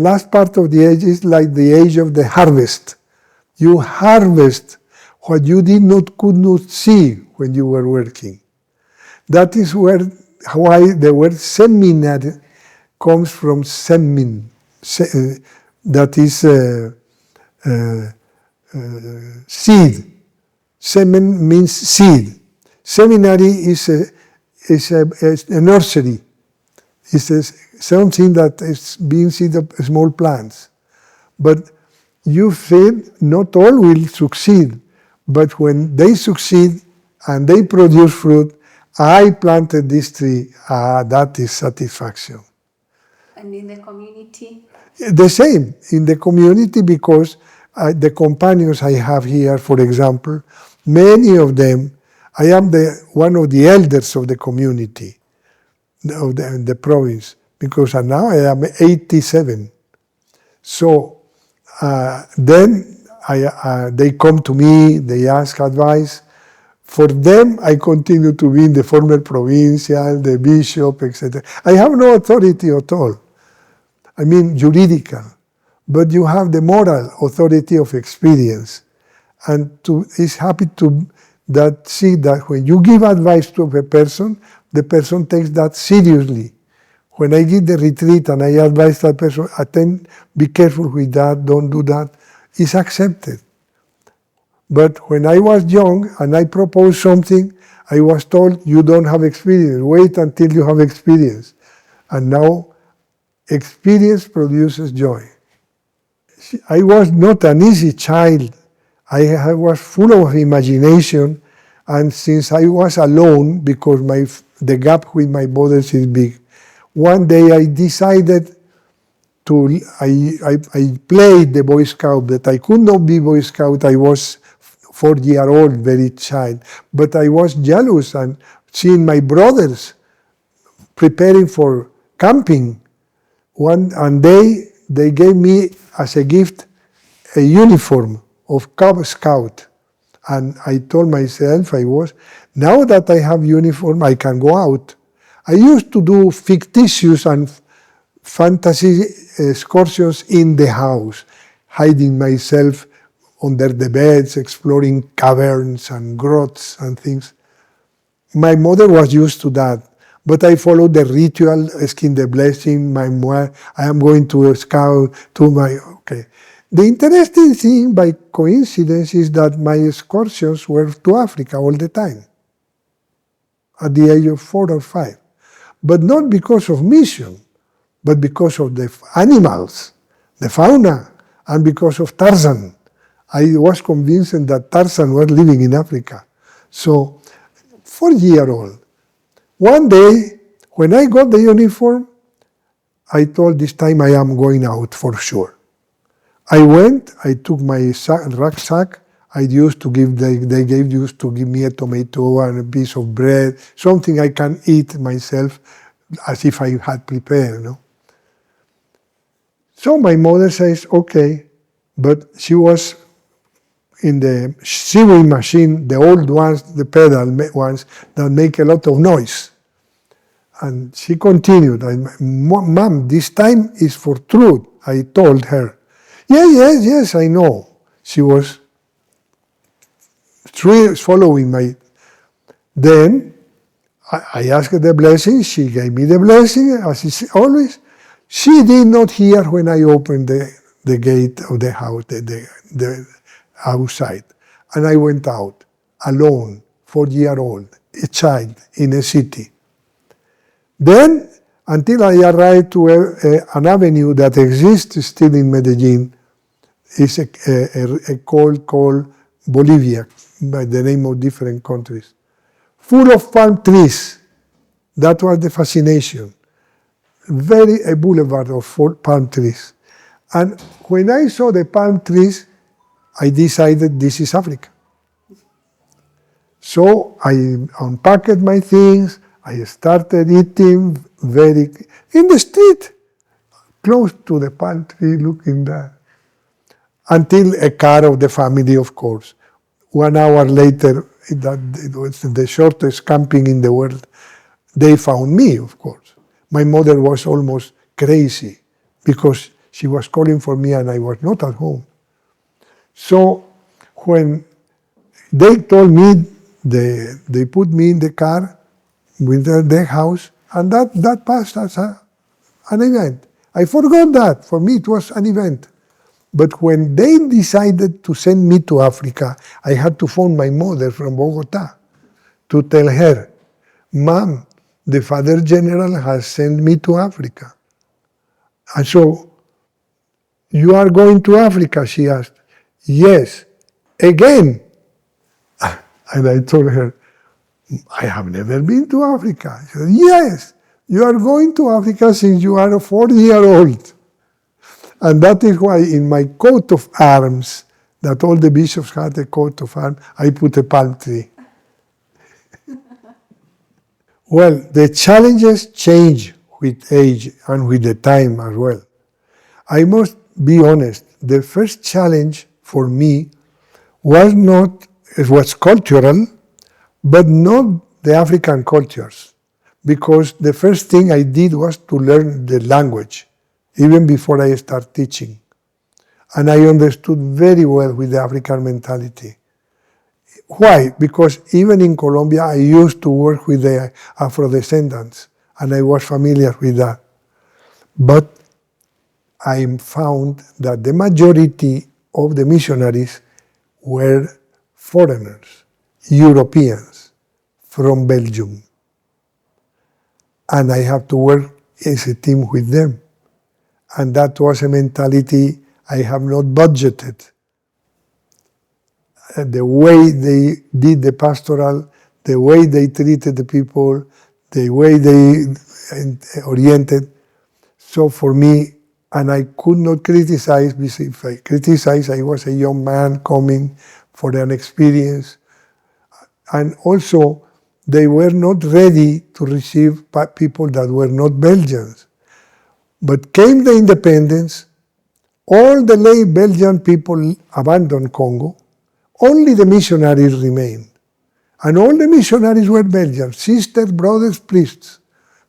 Speaker 1: last part of the age is like the age of the harvest. You harvest what you could not see when you were working. That is why the word seminary comes from semin, that is seed. Semen means seed. Seminary is a nursery. It's something that is being seed of small plants. But you feel not all will succeed, but when they succeed and they produce fruit, I planted this tree, that is satisfaction.
Speaker 2: And in the community?
Speaker 1: The same, in the community, because the companions I have here, for example, many of them, I am one of the elders of the community, of the province, because now I am 87. So then they come to me, they ask advice. For them, I continue to be in the former provincial, the bishop, etc. I have no authority at all. I mean, juridical. But you have the moral authority of experience. And is happy to see that when you give advice to a person, the person takes that seriously. When I give the retreat and I advise that person, be careful with that, don't do that, it's accepted. But when I was young and I proposed something, I was told, you don't have experience, wait until you have experience. And now, experience produces joy. I was not an easy child. I was full of imagination, and since I was alone, because the gap with my brothers is big, one day I decided I played the Boy Scout, but I could not be Boy Scout. I was 4-year-old, very child. But I was jealous and seeing my brothers preparing for camping. And they gave me as a gift a uniform of Cub Scout. And I told myself now that I have uniform, I can go out. I used to do fictitious and fantasy excursions in the house, hiding myself under the beds, exploring caverns and grots and things. My mother was used to that, but I followed the ritual, asking the blessing, I am going to a scout, okay. The interesting thing, by coincidence, is that my excursions were to Africa all the time, at the age of 4 or 5. But not because of mission, but because of the animals, the fauna, and because of Tarzan. I was convinced that Tarzan was living in Africa. So, 4-year-old. One day, when I got the uniform, I told this time I am going out for sure. I went, I took my rucksack, they used to give me a tomato and a piece of bread, something I can eat myself as if I had prepared, So my mother says, okay, but she was in the sewing machine, the old ones, the pedal ones, that make a lot of noise. And she continued, Mom, this time is for truth, I told her. Yes, I know. She was following my... Then I asked the blessing, she gave me the blessing, as always. She did not hear when I opened the gate of the house, the outside. And I went out, alone, 4-year-old, a child, in a city. Then, until I arrived to an avenue that exists still in Medellin, is a called Bolivia, by the name of different countries, full of palm trees. That was the fascination. A boulevard of palm trees. And when I saw the palm trees, I decided this is Africa. So I unpacked my things, I started eating in the street, close to the palm tree, looking there. Until a car of the family, of course. 1 hour later, it was the shortest camping in the world. They found me, of course. My mother was almost crazy because she was calling for me and I was not at home. So when they told me, they put me in the car with their house, and that passed as an event. I forgot that. For me, it was an event. But when they decided to send me to Africa, I had to phone my mother from Bogota to tell her, Mom, the Father General has sent me to Africa. And so, you are going to Africa, she asked. Yes, again. And I told her, I have never been to Africa. She said, yes, you are going to Africa since you are a 4-year-old. And that is why in my coat of arms, that all the bishops had a coat of arms, I put a palm tree. Well, the challenges change with age and with the time as well. I must be honest, the first challenge for me was cultural, but not the African cultures. Because the first thing I did was to learn the language, even before I start teaching. And I understood very well with the African mentality. Why? Because even in Colombia, I used to work with the Afro-descendants, and I was familiar with that. But I found that the majority of the missionaries were foreigners, Europeans, from Belgium. And I have to work as a team with them. And that was a mentality I have not budgeted. The way they did the pastoral, the way they treated the people, the way they oriented. So for me, and I could not criticize, because if I criticized, I was a young man coming for an experience. And also, they were not ready to receive people that were not Belgians. But came the independence, all the late Belgian people abandoned Congo, only the missionaries remained. And all the missionaries were Belgians, sisters, brothers, priests,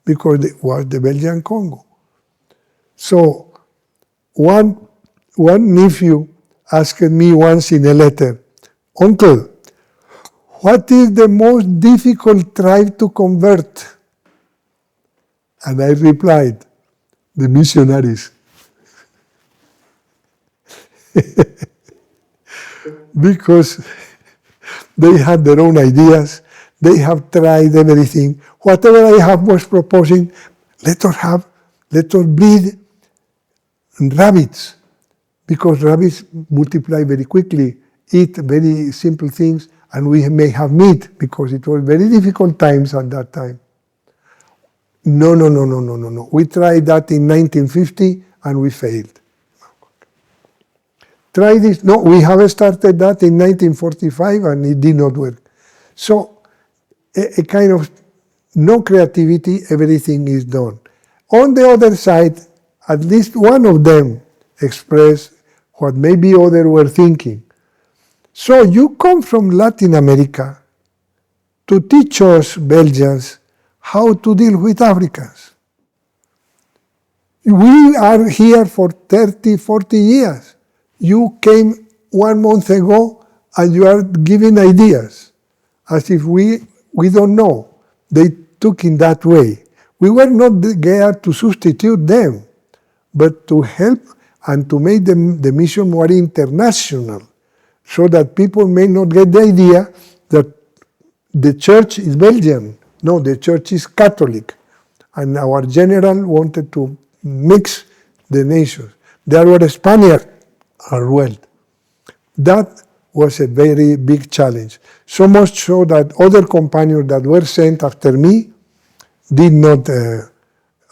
Speaker 1: because it was the Belgian Congo. So one nephew asked me once in a letter, Uncle, what is the most difficult tribe to convert? And I replied, the missionaries. Because they had their own ideas, they have tried everything. Whatever I was proposing, let us breed rabbits, because rabbits multiply very quickly, eat very simple things, and we may have meat, because it was very difficult times at that time. No. We tried that in 1950 and we failed. Try this. No, we have started that in 1945 and it did not work. So, a kind of no creativity, everything is done. On the other side, at least one of them expressed what maybe others were thinking. So you come from Latin America to teach us Belgians how to deal with Africans. We are here for 30, 40 years. You came 1 month ago and you are giving ideas as if we don't know. They took in that way. We were not there to substitute them, but to help and to make the mission more international, so that people may not get the idea that the church is Belgian. No, the church is Catholic. And our general wanted to mix the nations. There were Spaniards as well. That was a very big challenge. So much so that other companions that were sent after me did not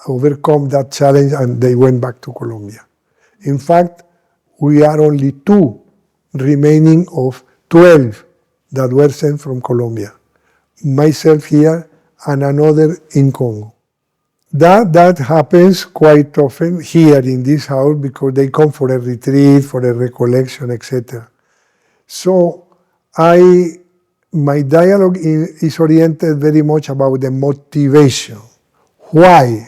Speaker 1: overcome that challenge, and they went back to Colombia. In fact, we are only 2 remaining of 12 that were sent from Colombia. Myself here and another in Congo. That happens quite often here in this house because they come for a retreat, for a recollection, etc. So my dialogue is oriented very much about the motivation. Why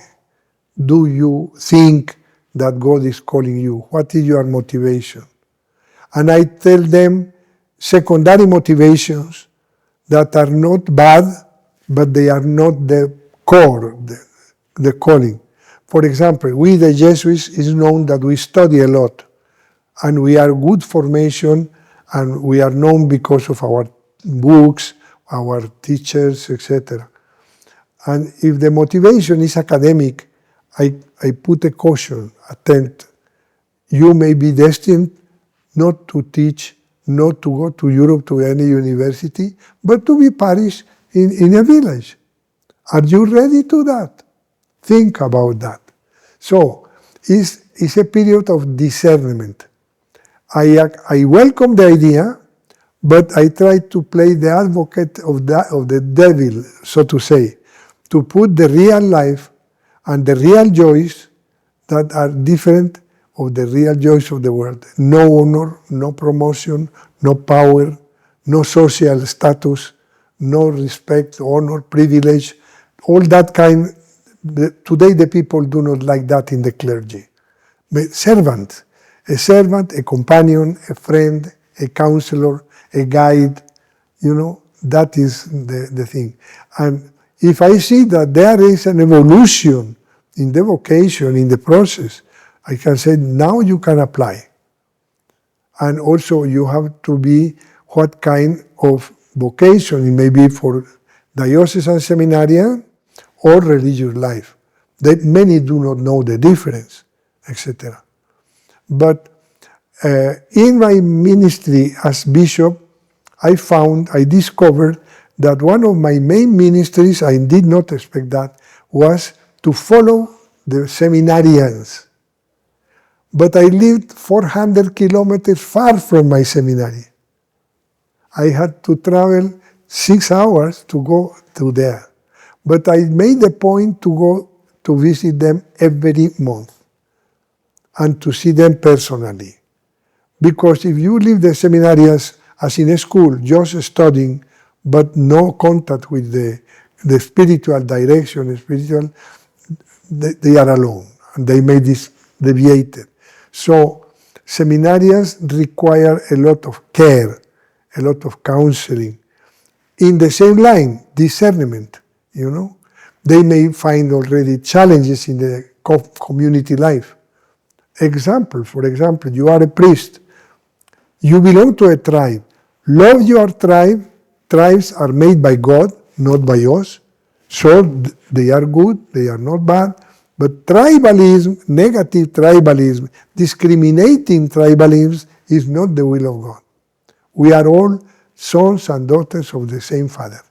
Speaker 1: do you think that God is calling you? What is your motivation? And I tell them secondary motivations that are not bad, but they are not the core, the calling. For example, we the Jesuits is known that we study a lot, and we are good formation, and we are known because of our books, our teachers, etc. And if the motivation is academic, I put a caution, attempt. You may be destined not to teach, not to go to Europe to any university, but to be parish in a village. Are you ready to that? Think about that. So it's a period of discernment. I welcome the idea, but I try to play the advocate of the devil, so to say, to put the real life and the real joys that are different of the real joys of the world. No honor, no promotion, no power, no social status, no respect, honor, privilege, all that kind. Today the people do not like that in the clergy. But a servant, a companion, a friend, a counselor, a guide, that is the thing. And if I see that there is an evolution in the vocation, in the process, I can say, now you can apply. And also you have to be what kind of vocation. It may be for diocesan seminarian or religious life. That many do not know the difference, etc. But in my ministry as bishop, I discovered that one of my main ministries, I did not expect that, was to follow the seminarians. But I lived 400 kilometers far from my seminary. I had to travel 6 hours to go to there. But I made a point to go to visit them every month and to see them personally. Because if you leave the seminarians as in a school, just studying, but no contact with the spiritual direction, they are alone, and they may deviate. So seminarians require a lot of care, a lot of counseling. In the same line, discernment, They may find already challenges in the community life. For example, you are a priest. You belong to a tribe. Love your tribe. Tribes are made by God, not by us. So they are good, they are not bad. But tribalism, negative tribalism, discriminating tribalism is not the will of God. We are all sons and daughters of the same Father.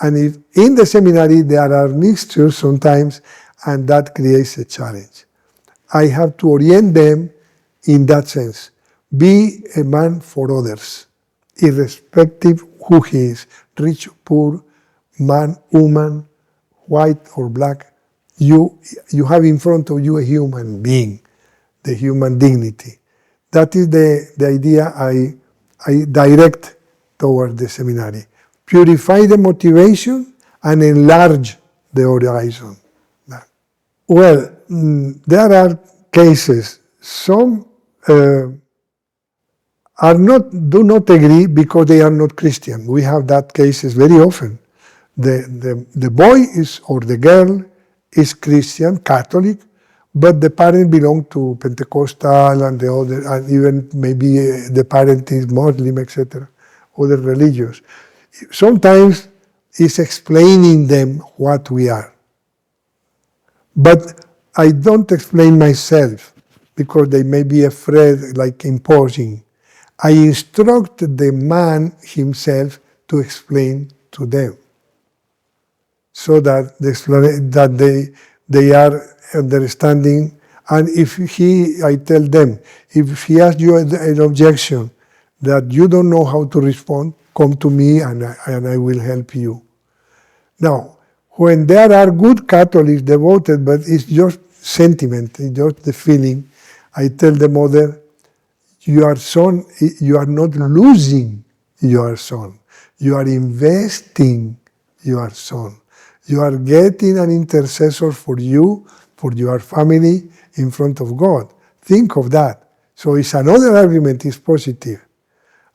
Speaker 1: And if in the seminary there are mixtures sometimes, and that creates a challenge. I have to orient them in that sense. Be a man for others, irrespective who he is, rich, poor, man, woman, white or black. You have in front of you a human being, the human dignity. That is the idea I direct toward the seminary. Purify the motivation and enlarge the horizon. Well, there are cases. Some do not agree because they are not Christian. We have that cases very often. The boy or the girl is Christian, Catholic, but the parent belong to Pentecostal and the other, and even maybe the parent is Muslim, etc., other religions. Sometimes it's explaining them what we are. But I don't explain myself because they may be afraid, like imposing. I instruct the man himself to explain to them, so that they are understanding. And if I tell them, if he asks you an objection that you don't know how to respond, come to me and I will help you. Now, when there are good Catholics devoted, but it's just sentiment, it's just the feeling, I tell the mother, your son, you are not losing your son. You are investing your son. You are getting an intercessor for you, for your family, in front of God. Think of that. So it's another argument, is positive.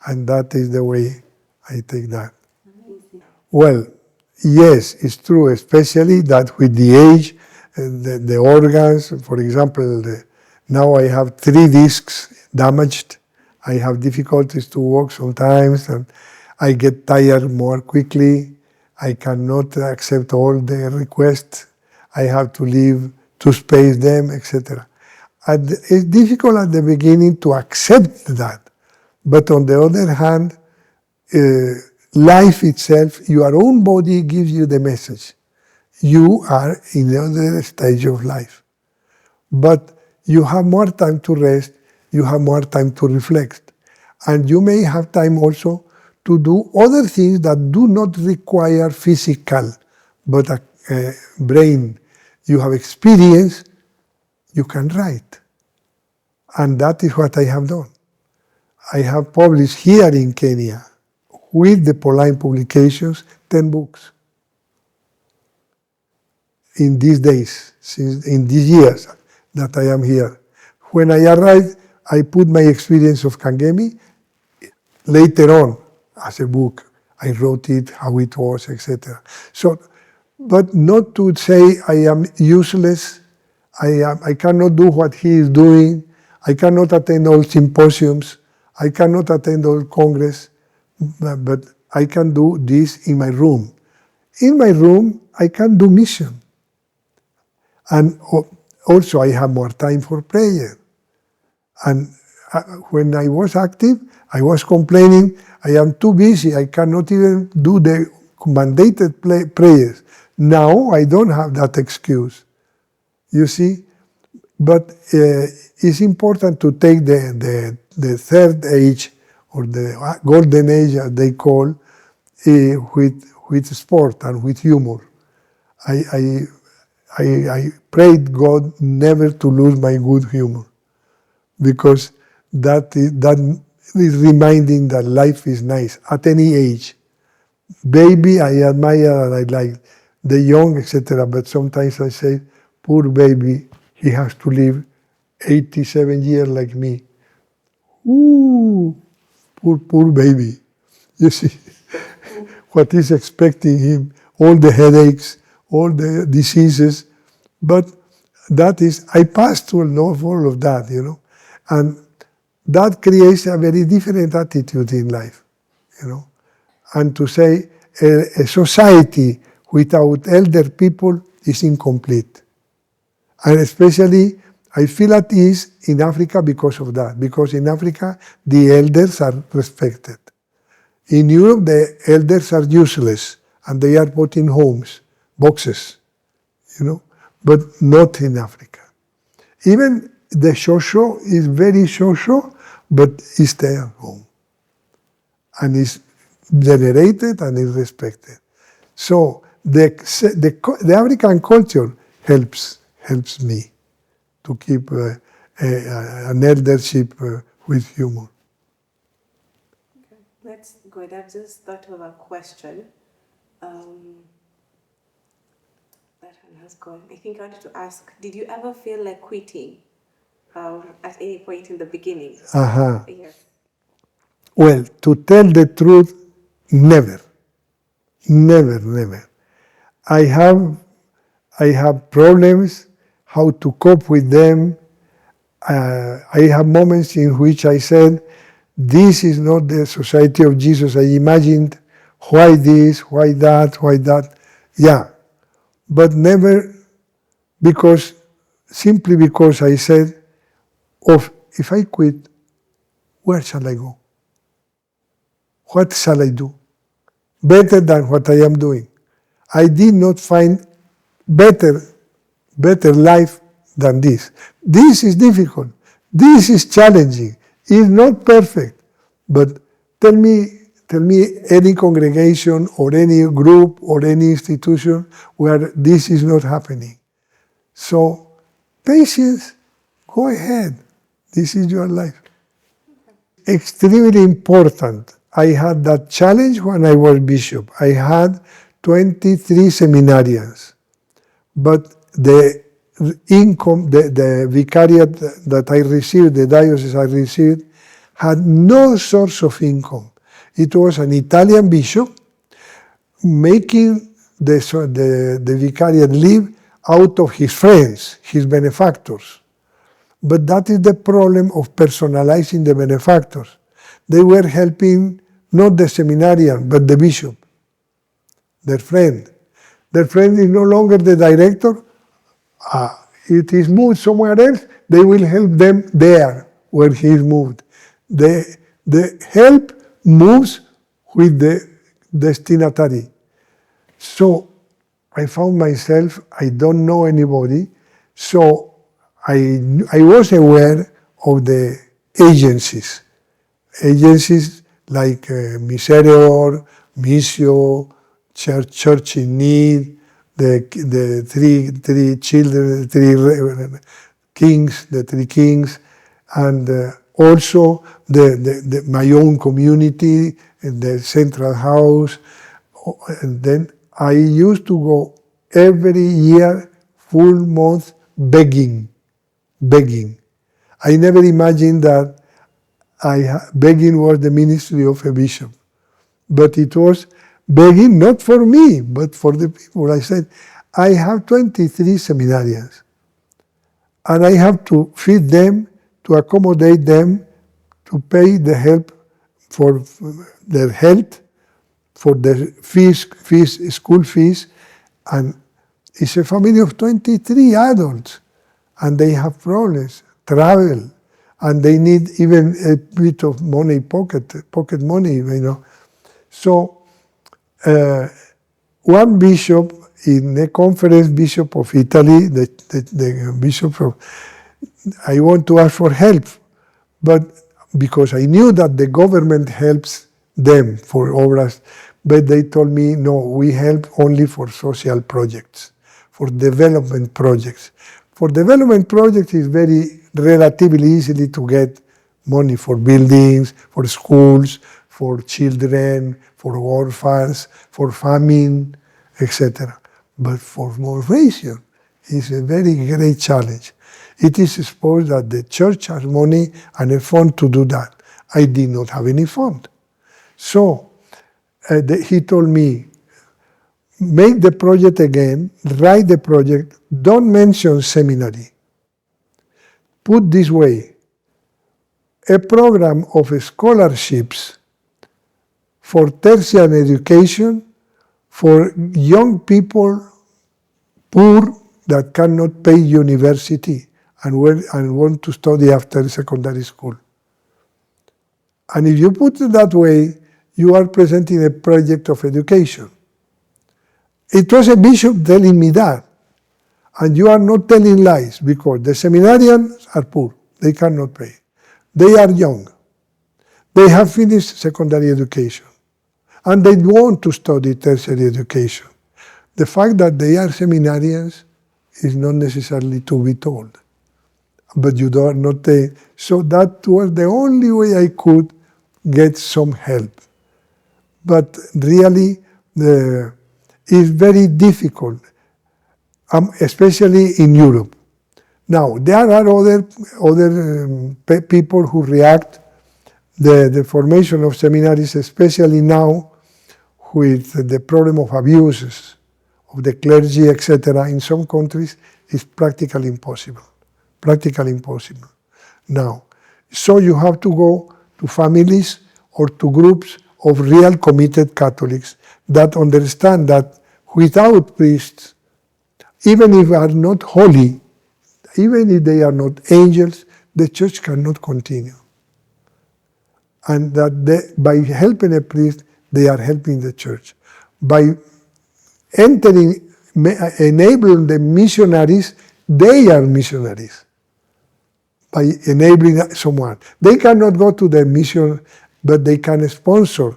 Speaker 1: And that is the way I take that. Well, yes, it's true, especially that with the age, the organs, for example, now I have 3 discs damaged. I have difficulties to walk sometimes, and I get tired more quickly. I cannot accept all the requests. I have to leave to space them, etc. And it's difficult at the beginning to accept that. But on the other hand, life itself, your own body gives you the message. You are in another stage of life. But you have more time to rest, you have more time to reflect. And you may have time also to do other things that do not require physical, but a brain. You have experience, you can write. And that is what I have done. I have published here in Kenya, with the Pauline publications, 10 books. In these days, in these years that I am here. When I arrived, I put my experience of Kangemi later on as a book. I wrote it, how it was, etc. So, but not to say I am useless, I cannot do what he is doing, I cannot attend all symposiums, I cannot attend all congress, but I can do this in my room. In my room, I can do mission. And also I have more time for prayer. And when I was active, I was complaining, I am too busy, I cannot even do the mandated prayers. Now I don't have that excuse, you see. But it's important to take the third age, or the golden age as they call, with sport and with humor. I prayed God never to lose my good humor, because that is reminding that life is nice at any age. Baby, I admire and I like the young, etc. But sometimes I say, poor baby, he has to live 87 years like me. Ooh, poor baby. You see what is expecting him, all the headaches, all the diseases. But that is, I passed through all of that, you know. And that creates a very different attitude in life, you know. And to say a society without elder people is incomplete. And especially, I feel at ease in Africa because of that. Because in Africa, the elders are respected. In Europe, the elders are useless, and they are put in homes, boxes, you know, but not in Africa. Even the shosho is very shosho, but is there at home. And is venerated and is respected. So the African culture helps me to keep an eldership with humor.
Speaker 2: Okay, that's good. I've just thought of a question. That one has gone. I think I wanted to ask, did you ever feel like quitting at any point in the beginning? Yes.
Speaker 1: Well, to tell the truth, never. Never. I have problems how to cope with them. I have moments in which I said, this is not the society of Jesus. I imagined why this, why that, why that. Yeah, but never simply because I said, if I quit, where shall I go? What shall I do? Better than what I am doing. I did not find better life than this. This is difficult. This is challenging. It's not perfect. But tell me any congregation or any group or any institution where this is not happening. So, patience, go ahead. This is your life. Extremely important. I had that challenge when I was bishop. I had 23 seminarians. But the income, the vicariate that I received, the diocese I received, had no source of income. It was an Italian bishop making the vicariate live out of his friends, his benefactors. But that is the problem of personalizing the benefactors. They were helping not the seminarian, but the bishop, their friend. Their friend is no longer the director. It is moved somewhere else. They will help them there where he is moved. The help moves with the destinatary. So I found myself, I don't know anybody, so I was aware of the agencies like Misericor, Missio, Church in Need, the three children, the three kings, and also my own community, the central house. And then I used to go every year, full month, begging. I never imagined that begging was the ministry of a bishop. But it was begging not for me, but for the people. I said, I have 23 seminarians, and I have to feed them, to accommodate them, to pay the help for their health, for their school fees, and it's a family of 23 adults, and they have problems, travel, and they need even a bit of money, pocket money, So, one bishop in a conference, Bishop of Italy, the bishop of, I want to ask for help, but because I knew that the government helps them for obras, but they told me, no, we help only for social projects, for development projects. For development projects, it's very relatively easily to get money for buildings, for schools, for children, for orphans, for famine, etc. But for motivation, it's a very great challenge. It is supposed that the church has money and a fund to do that. I did not have any fund. So he told me, make the project again, write the project, don't mention seminary. Put this way, a program of scholarships for tertiary education for young people poor that cannot pay university and want to study after secondary school. And if you put it that way, you are presenting a project of education. It was a bishop telling me that. And you are not telling lies, because the seminarians are poor. They cannot pay. They are young. They have finished secondary education. And they want to study tertiary education. The fact that they are seminarians is not necessarily to be told. But you are not there. So that was the only way I could get some help. But really, it's very difficult, especially in Europe. Now, there are other people who react the formation of seminaries, especially now with the problem of abuses of the clergy, etc. In some countries, is practically impossible. Practically impossible. Now, so you have to go to families or to groups of real committed Catholics that understand that without priests, even if they are not holy, even if they are not angels, the church cannot continue. And that by helping a priest, they are helping the church. By enabling the missionaries, they are missionaries. By enabling someone. They cannot go to the mission, but they can sponsor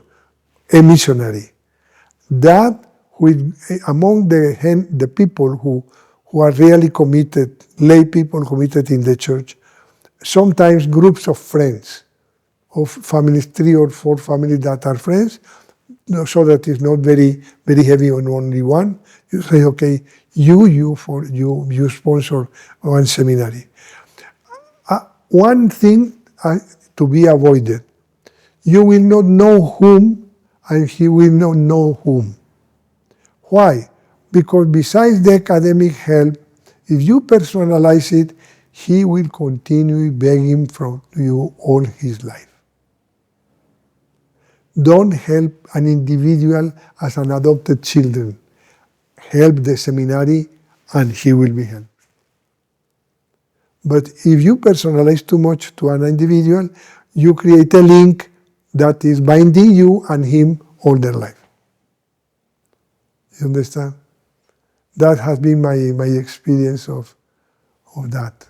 Speaker 1: a missionary. That among the people who are really committed, lay people committed in the church, sometimes groups of friends, of families, 3 or 4 families that are friends, so that it's not very, very heavy on only one. You say, okay, you sponsor one seminary. One thing to be avoided: you will not know whom, and he will not know whom. Why? Because besides the academic help, if you personalize it, he will continue begging from you all his life. Don't help an individual as an adopted children. Help the seminary and he will be helped. But if you personalize too much to an individual, you create a link that is binding you and him all their life. You understand? That has been my experience of that.